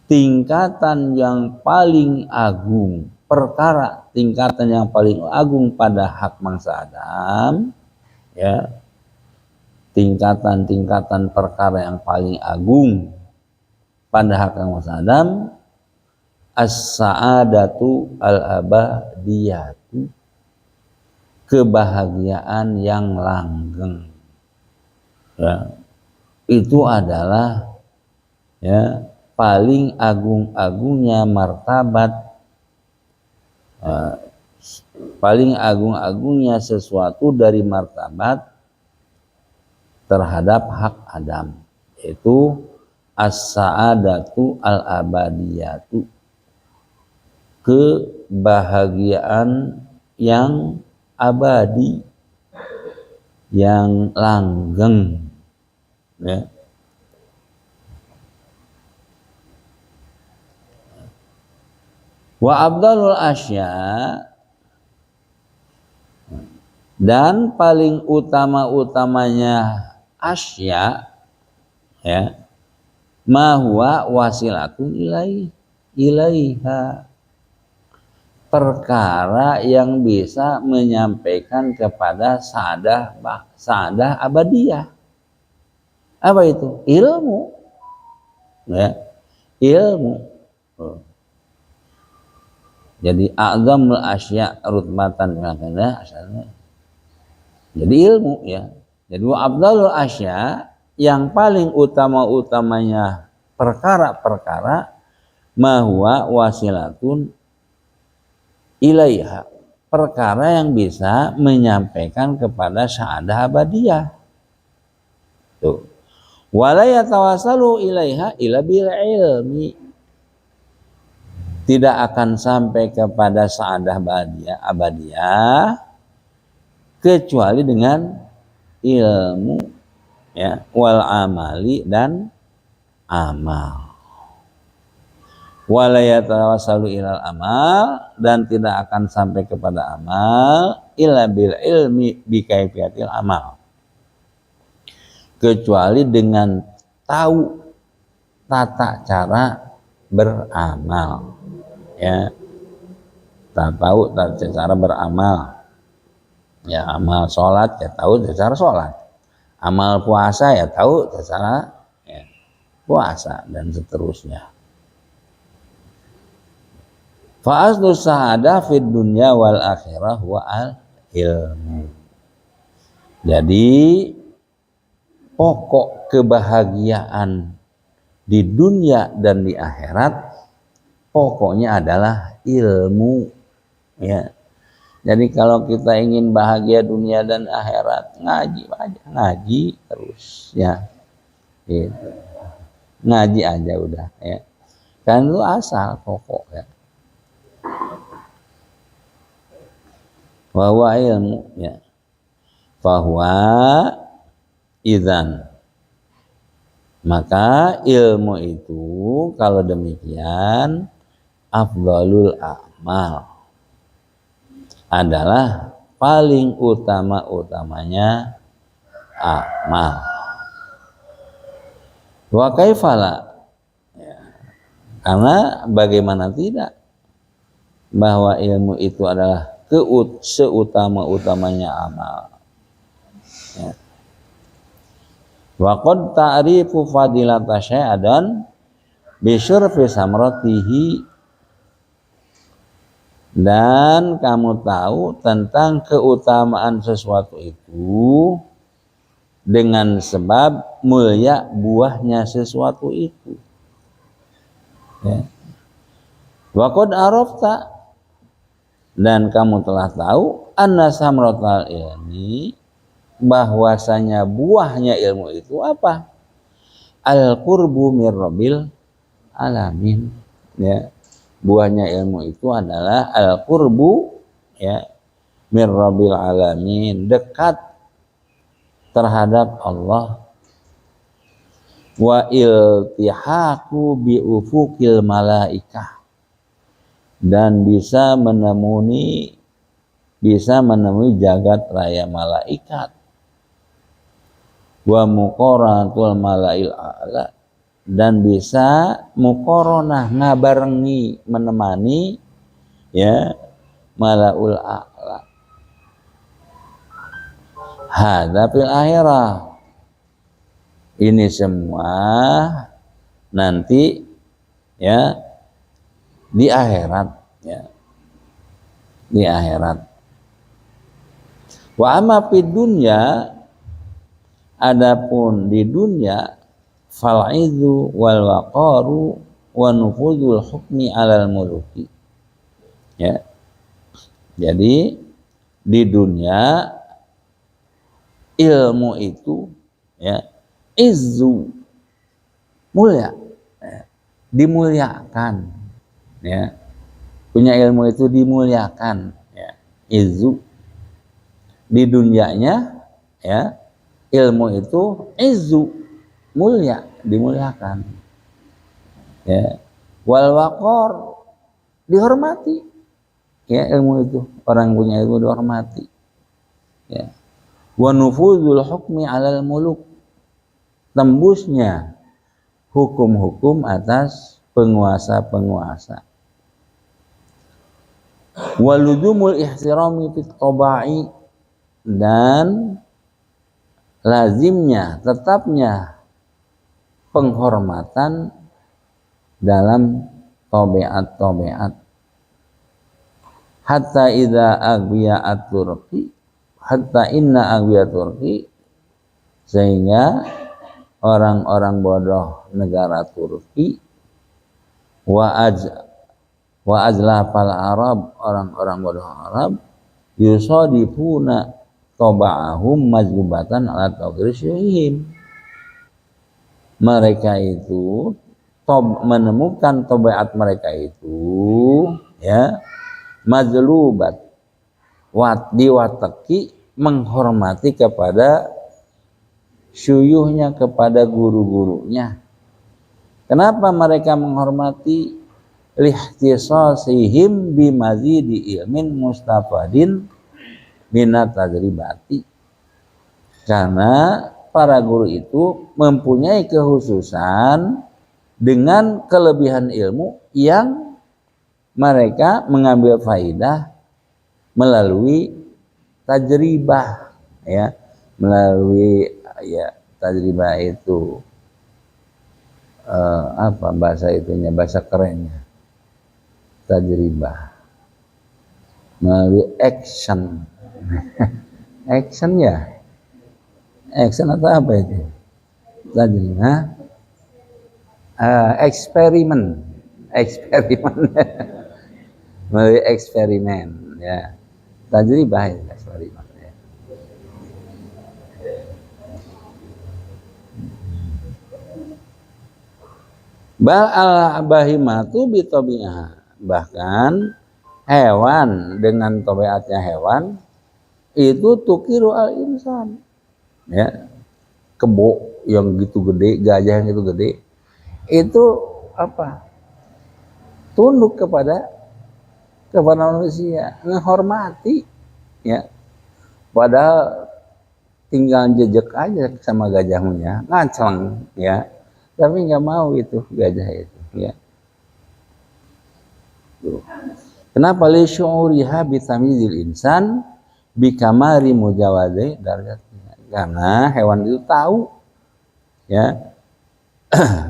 tingkatan yang paling agung, perkara tingkatan yang paling agung pada hak mangsa Adam, ya, tingkatan-tingkatan perkara yang paling agung pada hak mangsa Adam, as-sa'adatu al-abadiyatu, kebahagiaan yang langgeng, ya, itu adalah, ya, paling agung-agungnya martabat, paling agung-agungnya sesuatu dari martabat terhadap hak Adam, yaitu as-sa'adatu al-abadiyatu, kebahagiaan yang abadi, yang langgeng, ya. Wa abdalul asya, dan paling utama-utamanya asya, ya, ma huwa wasilatun ilaiha, perkara yang bisa menyampaikan kepada sa'adah abadiyah. Apa itu? Ilmu, ya, ilmu. Jadi a'zamul asya rutbatan makanya asalnya jadi ilmu, ya. Jadi wa afdalul asya, yang paling utama-utamanya perkara-perkara, ma huwa wasilatun ilaiha, perkara yang bisa menyampaikan kepada sa'adah abadiyah. Tuh. Wala yatawassalu ilaiha illa bil ilmi, tidak akan sampai kepada sa'adah abadiyah kecuali dengan ilmu, ya, wal amali, dan amal. Wala yatawassalu ilal amal, dan tidak akan sampai kepada amal illa bil ilmi bi kaifiyatil amal, kecuali dengan tahu tata cara beramal, ya, tahu tata cara beramal, ya, amal sholat, ya, tahu tata cara sholat, amal puasa, ya, tahu tata cara, ya, puasa, dan seterusnya. Fa aslu sa'adah fid dunya wal akhirah wa al ilmu. Jadi pokok kebahagiaan di dunia dan di akhirat pokoknya adalah ilmu, ya. Jadi kalau kita ingin bahagia dunia dan akhirat, ngaji aja, ngaji terus, ya. Gitu. Ngaji aja udah, ya. Kan itu asal pokok, ya. Bahwa ilmu, ya. Bahwa idzan, maka ilmu itu kalau demikian afdalul a'mal, adalah paling utama-utamanya amal. Wa kaifala, ya. Karena bagaimana tidak bahwa ilmu itu adalah seutama-utamanya amal, ya. Wa qad ta'rifu fadilata syai'an bi syurfi samratihi, dan kamu tahu tentang keutamaan sesuatu itu dengan sebab mulia buahnya sesuatu itu, ya. Wa qad arafta, dan kamu telah tahu anna samratal ilmi, bahwasanya buahnya ilmu itu apa? Al-qurbu mir rabbil alamin, ya. Buahnya ilmu itu adalah al-qurbu, ya, mir rabbil alamin, dekat terhadap Allah, wa iltihaku bi ufuqil malaikah, dan bisa menemui jagat raya malaikat, wa muqaratul malail a'la, dan bisa muqaranah, ngabarengi, menemani, ya, malaul a'la. Hadza fil akhirah, ini semua nanti, ya, di akhirat, ya, di akhirat. Wa amma fid dunya, adapun di dunia, fal izu wal waqaru wa nufuzul hukmi alal muluki, ya. Jadi di dunia ilmu itu, ya, izzu, mulia, ya, dimuliakan, ya. Punya ilmu itu dimuliakan, ya, izzu. Di dunianya, ya, ilmu itu izzu, mulia, dimuliakan, ya. Wal waqar, dihormati, ya, ilmu itu, orang punya ilmu dihormati, ya. Wa nufuzul hukmi alal muluk, tembusnya hukum-hukum atas penguasa-penguasa. Waludumul ihtirami fit tabai, dan lazimnya, tetapnya penghormatan dalam tabiat-tabiat. Hatta idza aghiyat turqi, hatta inna aghiyat turqi, sehingga orang-orang bodoh negara Turki, wa azlafal Arab, orang-orang bodoh Arab, yusadifuna taba'ahum majlubatan ala tawqirsyihim, mereka itu menemukan tabiat mereka itu, ya, majlubat, diwataki, menghormati kepada syuyuhnya, kepada guru-gurunya. Kenapa mereka menghormati? Lihtisasihim bimazidi ilmin mustafadin minat tajribati, karena para guru itu mempunyai kekhususan dengan kelebihan ilmu yang mereka mengambil faidah melalui tajribah, ya, melalui, ya, tajribah itu apa bahasa itunya, bahasa kerennya, tajribah melalui action. Action, ya, action atau apa itu tajribah, eksperimen melalui eksperimen ya, tajribah ya, eksperimen ya. Bal al bahimatu bitabi'ah, bahkan hewan dengan tabiatnya hewan itu tukiru al insan ya, kebo yang gitu gede, gajah yang gitu gede itu apa, tunduk kepada manusia, menghormati ya, padahal tinggal jejak aja sama gajahnya ngaceng ya, tapi nggak mau itu gajah itu ya. Kenapa li syu'uriha bi tamyizil insan bi kamari mujawadi darajatnya, karena hewan itu tahu ya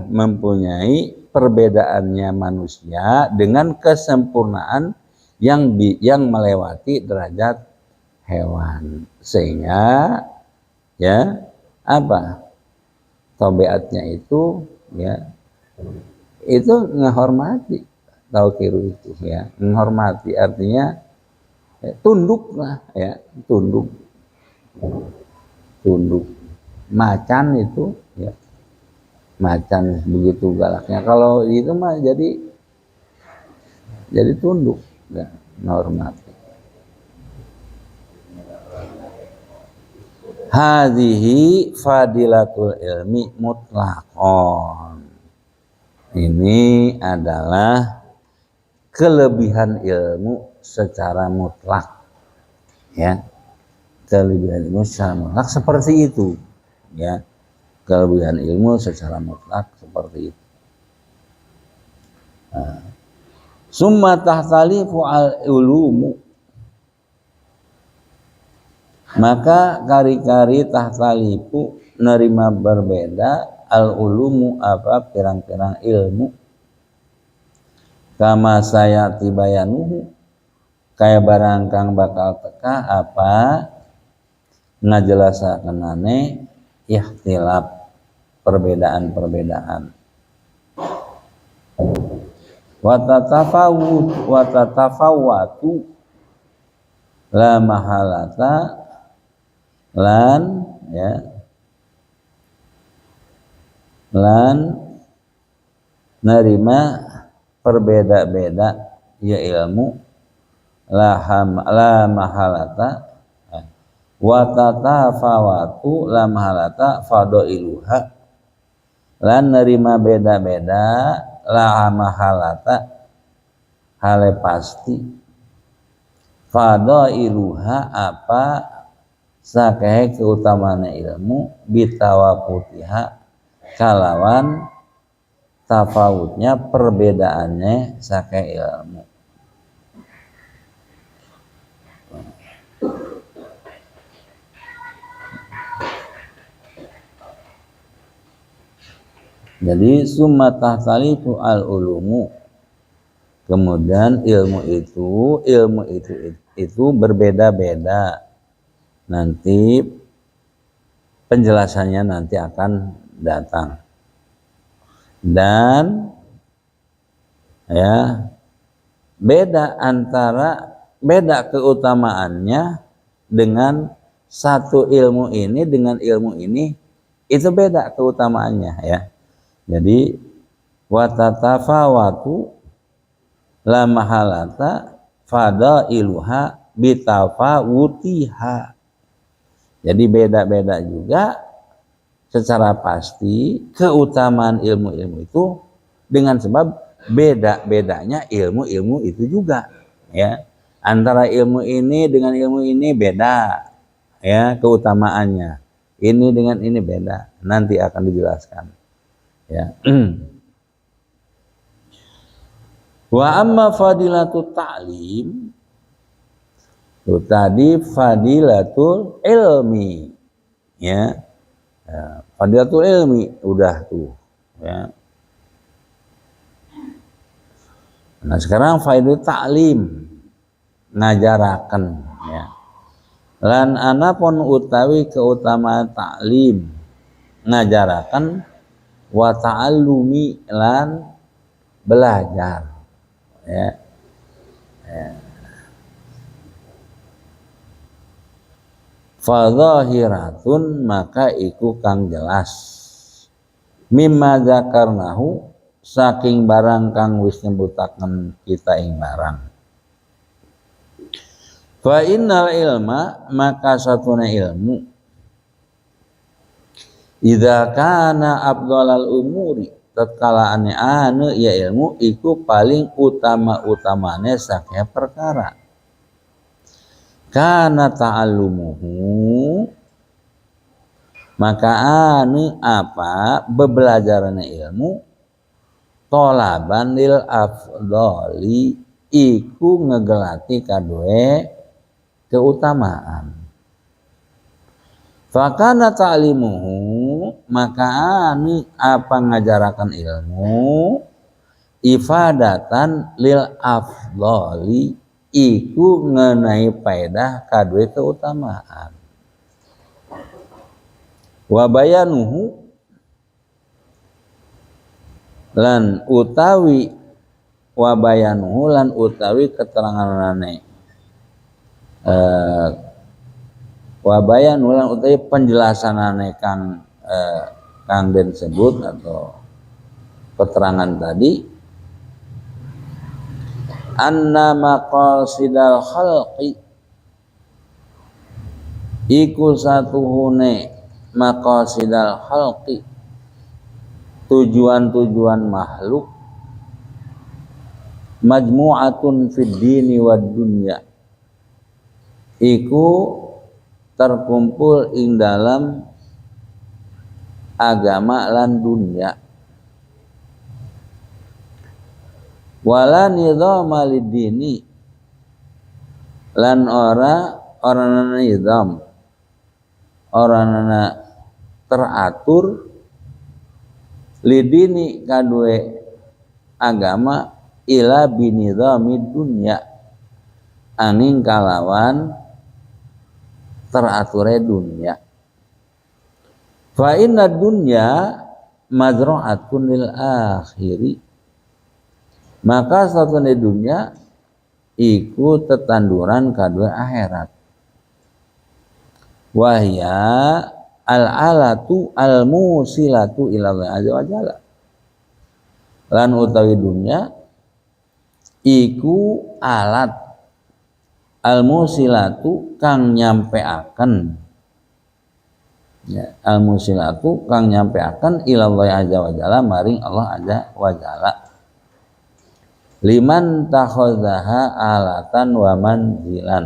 mempunyai perbedaannya manusia dengan kesempurnaan yang melewati derajat hewan, sehingga ya apa tabiatnya itu ya, itu menghormati tauqiru itu ya, menghormati artinya ya, tunduk lah ya, tunduk macan itu ya, macan begitu galaknya, kalau itu mah jadi tunduk ya, menghormati. Hadhihi fadilatul ilmi mutlaqon, ini adalah kelebihan ilmu secara mutlak ya, kelebihan ilmu secara mutlak seperti itu ya, kelebihan ilmu secara mutlak seperti itu. Summa tahtalifu al ulumu, maka kari-kari tahtalifu nerima berbeda al ulumu apa pirang-pirang ilmu, kama saya tibayanuhu kayak barang kang bakal teka apa ngajelasakenane ikhtilaf perbedaan-perbedaan. Watatafawatu la mahalata lan ya, lan nerima perbeda-beda ya ilmu la mahalata wa tatafawatu la mahalata fadailuha, lan nerima beda-beda la mahalata hale pasti fadailuha apa sakehe keutamaan ilmu bitawafutiha kalawan tafawutnya perbedaannya sakehe ilmu. Jadi summa tahtalifu al ulumu, kemudian ilmu itu berbeda-beda, nanti penjelasannya nanti akan datang, dan ya beda keutamaannya dengan satu ilmu ini dengan ilmu ini, itu beda keutamaannya ya. Jadi watatafawatu la mahalata fadailuha bitafawutiha, jadi beda-beda juga secara pasti keutamaan ilmu-ilmu itu dengan sebab beda-bedanya ilmu-ilmu itu juga ya, antara ilmu ini dengan ilmu ini beda ya keutamaannya, ini dengan ini beda, nanti akan dijelaskan ya. Wa amma fadilatul ta'lim, itu tadi fadilatul ilmi ya, fadilatul ilmi udah tuh ya. Nah sekarang fadilatul ta'lim ngajaraken ya, lan anapun utawi keutamaan ta'lim ngajaraken wa ta'allumi lan belajar ya. Fadhahiratun maka iku kang jelas mimma zakarnahu saking barang kang wis nyebutaken kita ing barang. Fa innal ilma maka satuna ilmu idza kana afdhalal umuri tatkala ane ya ilmu iku paling utama-utamane saking perkara kana ta'allumuhu maka apa bebelajaran ilmu tolaban lil afdhali iku ngegelati kadue keutamaan. Fakana ta'limuhu maka apa ngajarakan ilmu ifadatan lil afdhali iku ngenai faedah kadue keutamaan. Wa bayanuhu lan utawi wabayanuhu lan utawi keteranganane wabayanuhu lan utawi penjelasanane kang den sebut atau keterangan tadi anna maqasidal khalqi iku satuhune maqasidal khalqi tujuan-tujuan makhluk majmu'atun fid dini wad dunya iku terkumpul ing dalam agama lan dunya wala nizama lid dini lan orana nizam orana teratur lidini kadue agama ila binidhamid dunya angin kalawan terature dunya fa inna dunya mazra'atun lil akhiri maka satune dunya iku tetanduran kadue akhirat wahya al-alatu al-musilatu ila Allah azza wa jalla lan utawi dunya iku alat al-musilatu kang nyampeaken ya al-musilatu kang nyampeaken ila Allah azza wa jalla maring Allah azza wa jalla liman takhadzaha alatan wa manzilan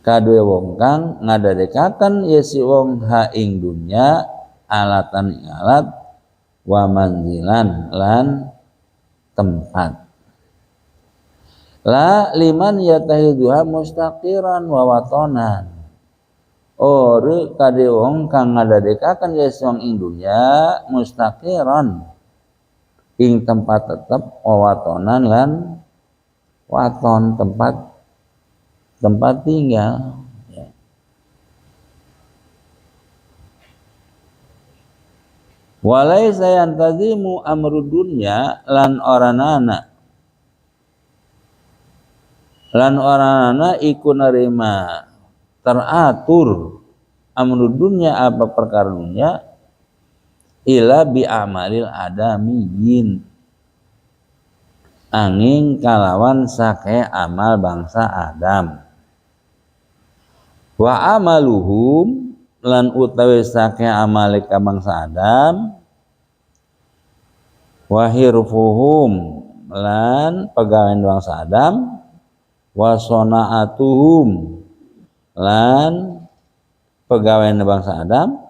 kadue wong kang ngadadekaken ya si wong ha ing dunya alatan ing alat wa manzilan lan tempat la liman yatahiduha mustaqiran wa watonan ore kadue wong kang ngadadekaken ya si wong ing dunya mustaqiran ing tempat tetep wa watonan lan waton tempat tinggal ya. Walaisa yantazimu amru dunya lan oranana iku nerima teratur amru dunya apa perkara dunya ila bi amalil adamiyin angin kalawan sake amal bangsa Adam wa amaluhum lan utawi sake amale ka bangsa Adam wa hirfuhum lan pegawai bangsa Adam wa sona'atuhum lan pegawai bangsa Adam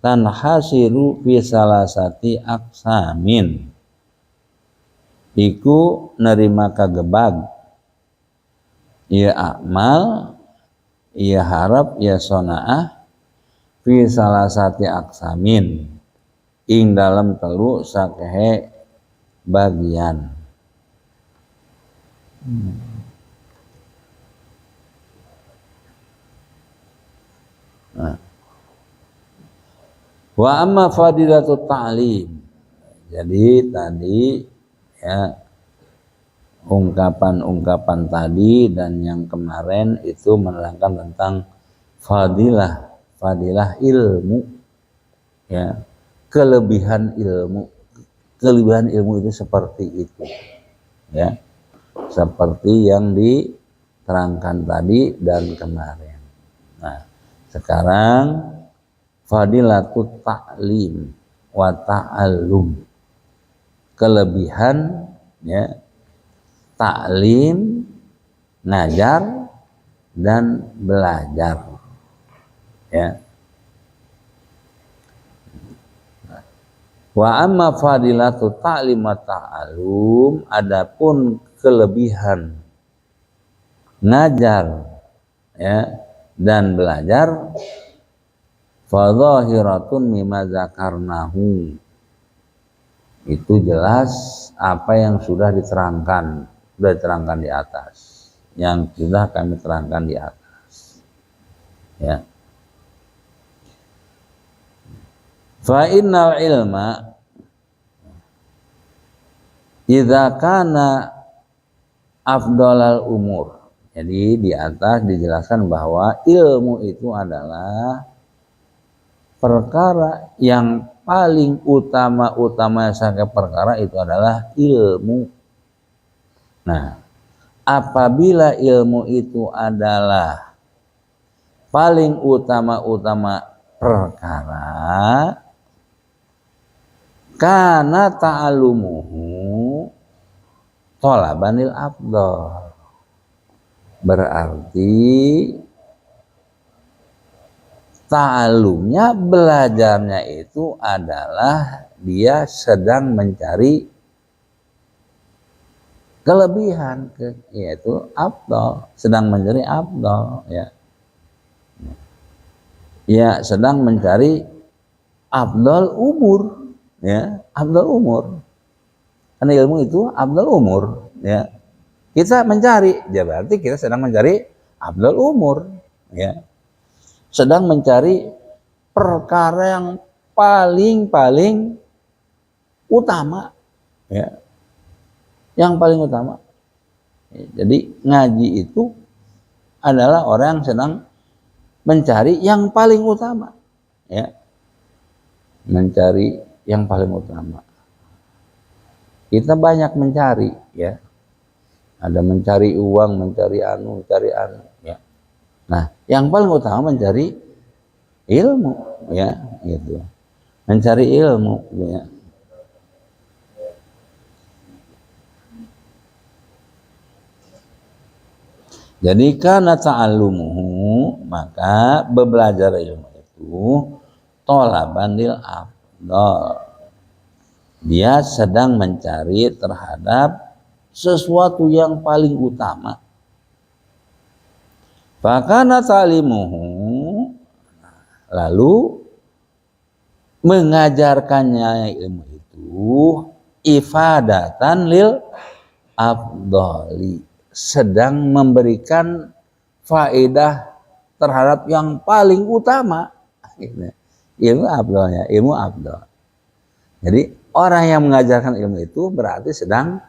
tanhasiru fi salasati aqsamin iku nerima kagebag ya amal ya harap ya sona'ah fi salasati aqsamin ing dalam telu sakehe bagian Wa amma fadilatut ta'lim. Jadi tadi ya ungkapan-ungkapan tadi dan yang kemarin itu menerangkan tentang fadilah ilmu, ya, kelebihan ilmu itu seperti itu, ya, seperti yang diterangkan tadi dan kemarin. Nah, sekarang fadilatut ta'lim wa ta'allum, kelebihan, ya, taklim, ngajar dan belajar, ya. Wa amma fadilatu ta'lim wa ta'allum, adapun kelebihan ngajar, ya, dan belajar, fa dhahiratun mimma zakarnahu, itu jelas apa yang sudah diterangkan di atas, yang sudah kami terangkan di atas, ya. Fa innal ilma idza kana afdalal umur. Jadi di atas dijelaskan bahwa ilmu itu adalah perkara yang paling utama saja, perkara itu adalah ilmu. Nah, apabila ilmu itu adalah paling utama perkara, kana ta'alumuhu thalabanil afdal, berarti ta'alumnya, belajarnya itu adalah dia sedang mencari kelebihan, yaitu afdal, sedang mencari afdal, ya. Ya, sedang mencari afdal umur, ya, afdal umur. Karena ilmu itu afdal umur, ya. Kita mencari, ya berarti kita sedang mencari afdal umur, ya. Sedang mencari perkara yang paling utama, ya. Yang paling utama. Jadi ngaji itu adalah orang yang sedang mencari yang paling utama, ya, mencari yang paling utama. Kita banyak mencari, ya, ada mencari uang, mencari anu, ya. Nah, yang paling utama mencari ilmu, ya, gitu, mencari ilmu, ya. Jadi karena ta'allumuhu, maka belajar ilmu itu thalaban lil afdal, dia sedang mencari terhadap sesuatu yang paling utama. Fakana ta'limuhu, lalu mengajarkannya ilmu itu ifadatan lil afdali, sedang memberikan faedah terhadap yang paling utama, ilmu afdalnya, ilmu afdal. Jadi orang yang mengajarkan ilmu itu berarti sedang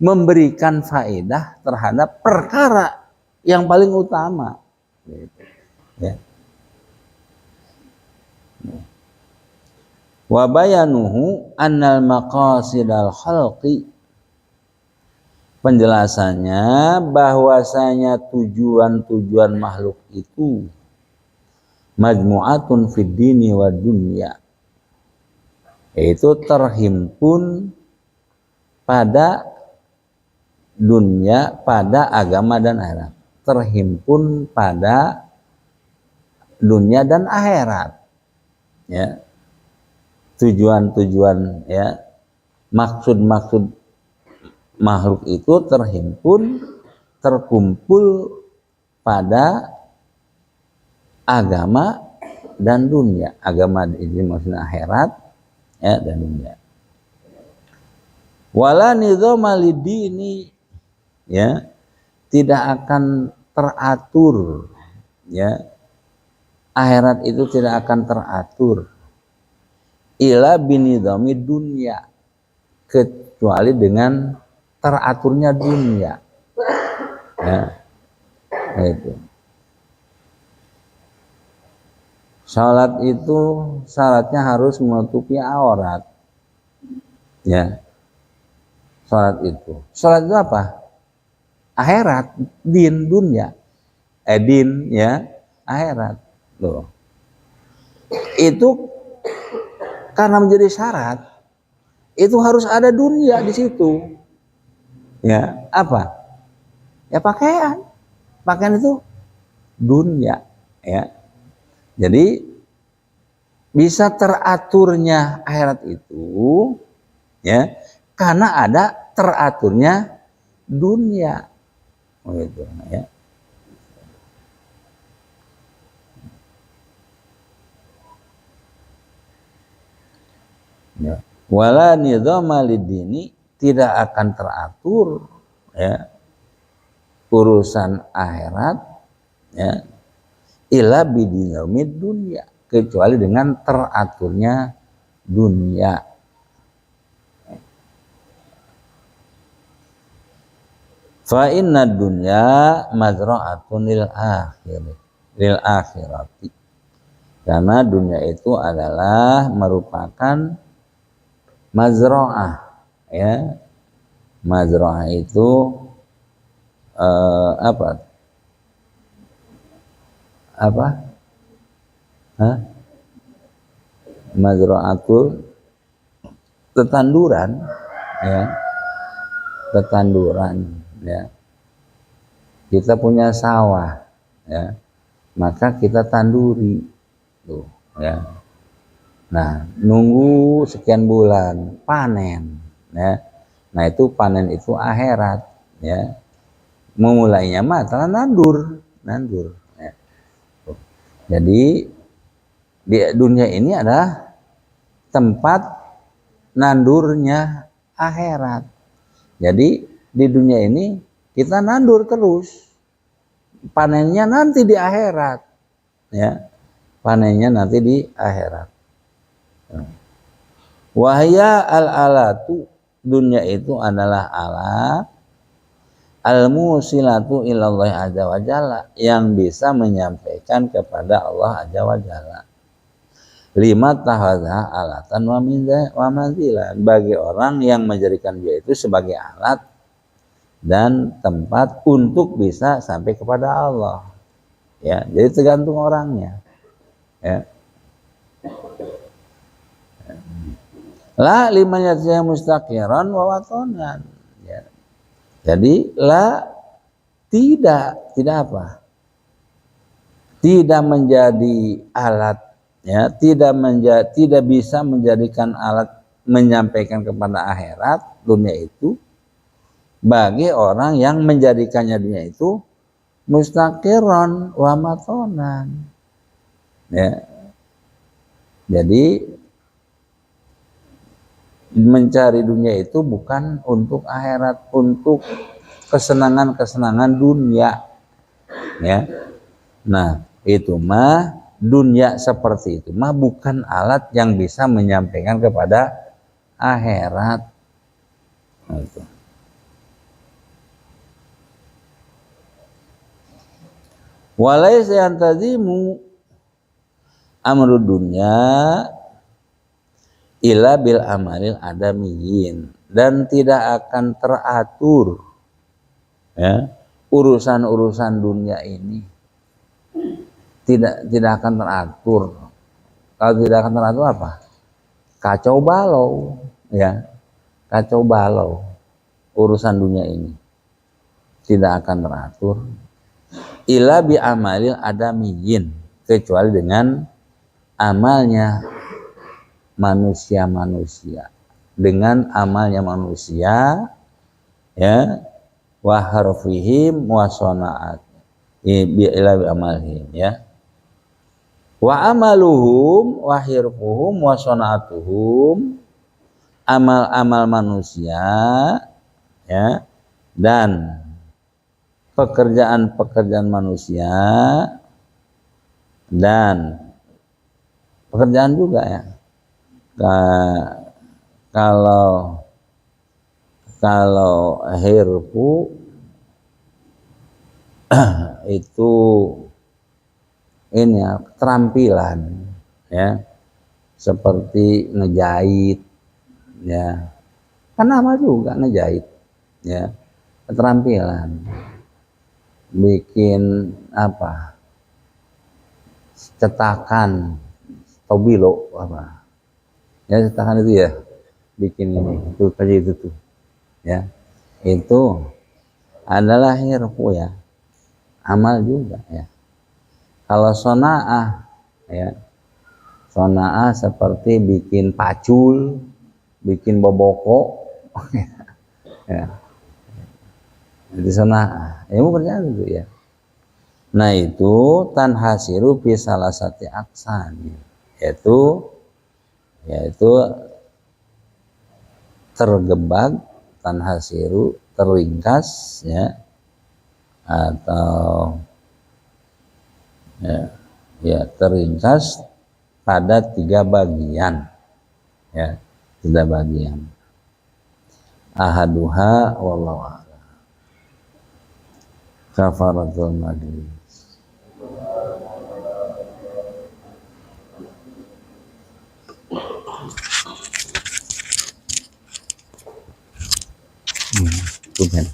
memberikan faedah terhadap perkara yang paling utama, ya. Wa bayanuhu annal maqasidal khalqi, penjelasannya bahwasanya tujuan makhluk itu majmu'atun fid dini wa dunya, yaitu terhimpun pada dunia, pada agama dan akhirat. Terhimpun pada dunia dan akhirat, ya. Tujuan-tujuan, ya, maksud-maksud makhluk itu terkumpul pada agama dan dunia. Agama ini maksudnya akhirat, ya, dan dunia. Wala nizama lidini, ya, tidak akan teratur, ya, akhirat itu tidak akan teratur ila binidhami dunya, kecuali dengan teraturnya dunia. Ya, itu. Salat itu syaratnya harus menutupi aurat. Ya. Salat itu. Salat itu apa? Akhirat, din, dunya. Din ya, akhirat. Loh. Itu karena menjadi syarat, itu harus ada dunia di situ. Ya, apa? Ya pakaian. Pakaian itu dunia, ya. Jadi bisa teraturnya akhirat itu ya karena ada teraturnya dunia. Gitu, ya. Ya. Wala nidhama lidini, tidak akan teratur ya urusan akhirat ya illa bidinamid dunia, kecuali dengan teraturnya dunia. Fa inna dunya mazra'atun lil akhirati, karena dunia itu adalah merupakan mazra'ah ya. Mazra'ah itu apa? Mazra'atul, tetanduran ya, tetanduran ya. Kita punya sawah ya, maka kita tanduri tuh ya. Nah, nunggu sekian bulan panen ya. Nah, itu panen itu akhirat ya. Memulainya mah nandur ya. Jadi di dunia ini adalah tempat nandurnya akhirat. Jadi di dunia ini kita nandur terus, panennya nanti di akhirat ya. Panennya nanti di akhirat. Wahya al-alatu, dunia itu adalah alat al-musilatu ilallah azza wa jalla, yang bisa menyampaikan kepada Allah azza wa jalla. Lima tahadha alatan wa manzilan, bagi orang yang menjadikan dia itu sebagai alat dan tempat untuk bisa sampai kepada Allah. Ya, jadi tergantung orangnya. Ya. La liman yatya mustaqiran wa watonan. Ya. Jadi la tidak apa? Tidak menjadi alat ya, tidak bisa menjadikan alat menyampaikan kepada akhirat dunia itu bagi orang yang menjadikannya dunia itu mustaqiran wa matonan. Ya. Jadi mencari dunia itu bukan untuk akhirat, untuk kesenangan-kesenangan dunia ya. Nah, itu mah dunia seperti itu mah bukan alat yang bisa menyampaikan kepada akhirat. Gitu. Walaysa yantazimu amru dunya illa bil amalil adamiyin, dan tidak akan teratur ya urusan-urusan dunia ini, tidak akan teratur. Kalau tidak akan teratur apa? Kacau balau ya, kacau balau urusan dunia ini tidak akan teratur illa bi amalil adamiyin, kecuali dengan amalnya manusia-manusia, dengan amalnya manusia ya, wa harfihim wa sana'at bi ila bi amalihim ya, wa amaluhum wa hirfuhum wa sana'atuhum, amal-amal manusia ya dan pekerjaan-pekerjaan manusia dan pekerjaan juga ya. Kalau hirfu itu ini ya, keterampilan ya, seperti ngejahit ya, kan nama juga ngejahit ya, keterampilan bikin apa, cetakan tobilo apa ya, cetakan itu ya, bikin ini itu kayak itu tuh ya, itu adalah hirfu ya, amal juga ya. Kalau sonaah ya, sonaah seperti bikin pacul, bikin boboko ya, itu sonaah ya, mau kerjaan itu ya. Nah itu tanhasiru fi salasati aksani, yaitu tergebak, tanhasiru terringkas ya, atau ya terringkas pada 3 bagian ya, 3 bagian. Ahaduha wallahu a'lam. Kafaratul majlis. Tuhan.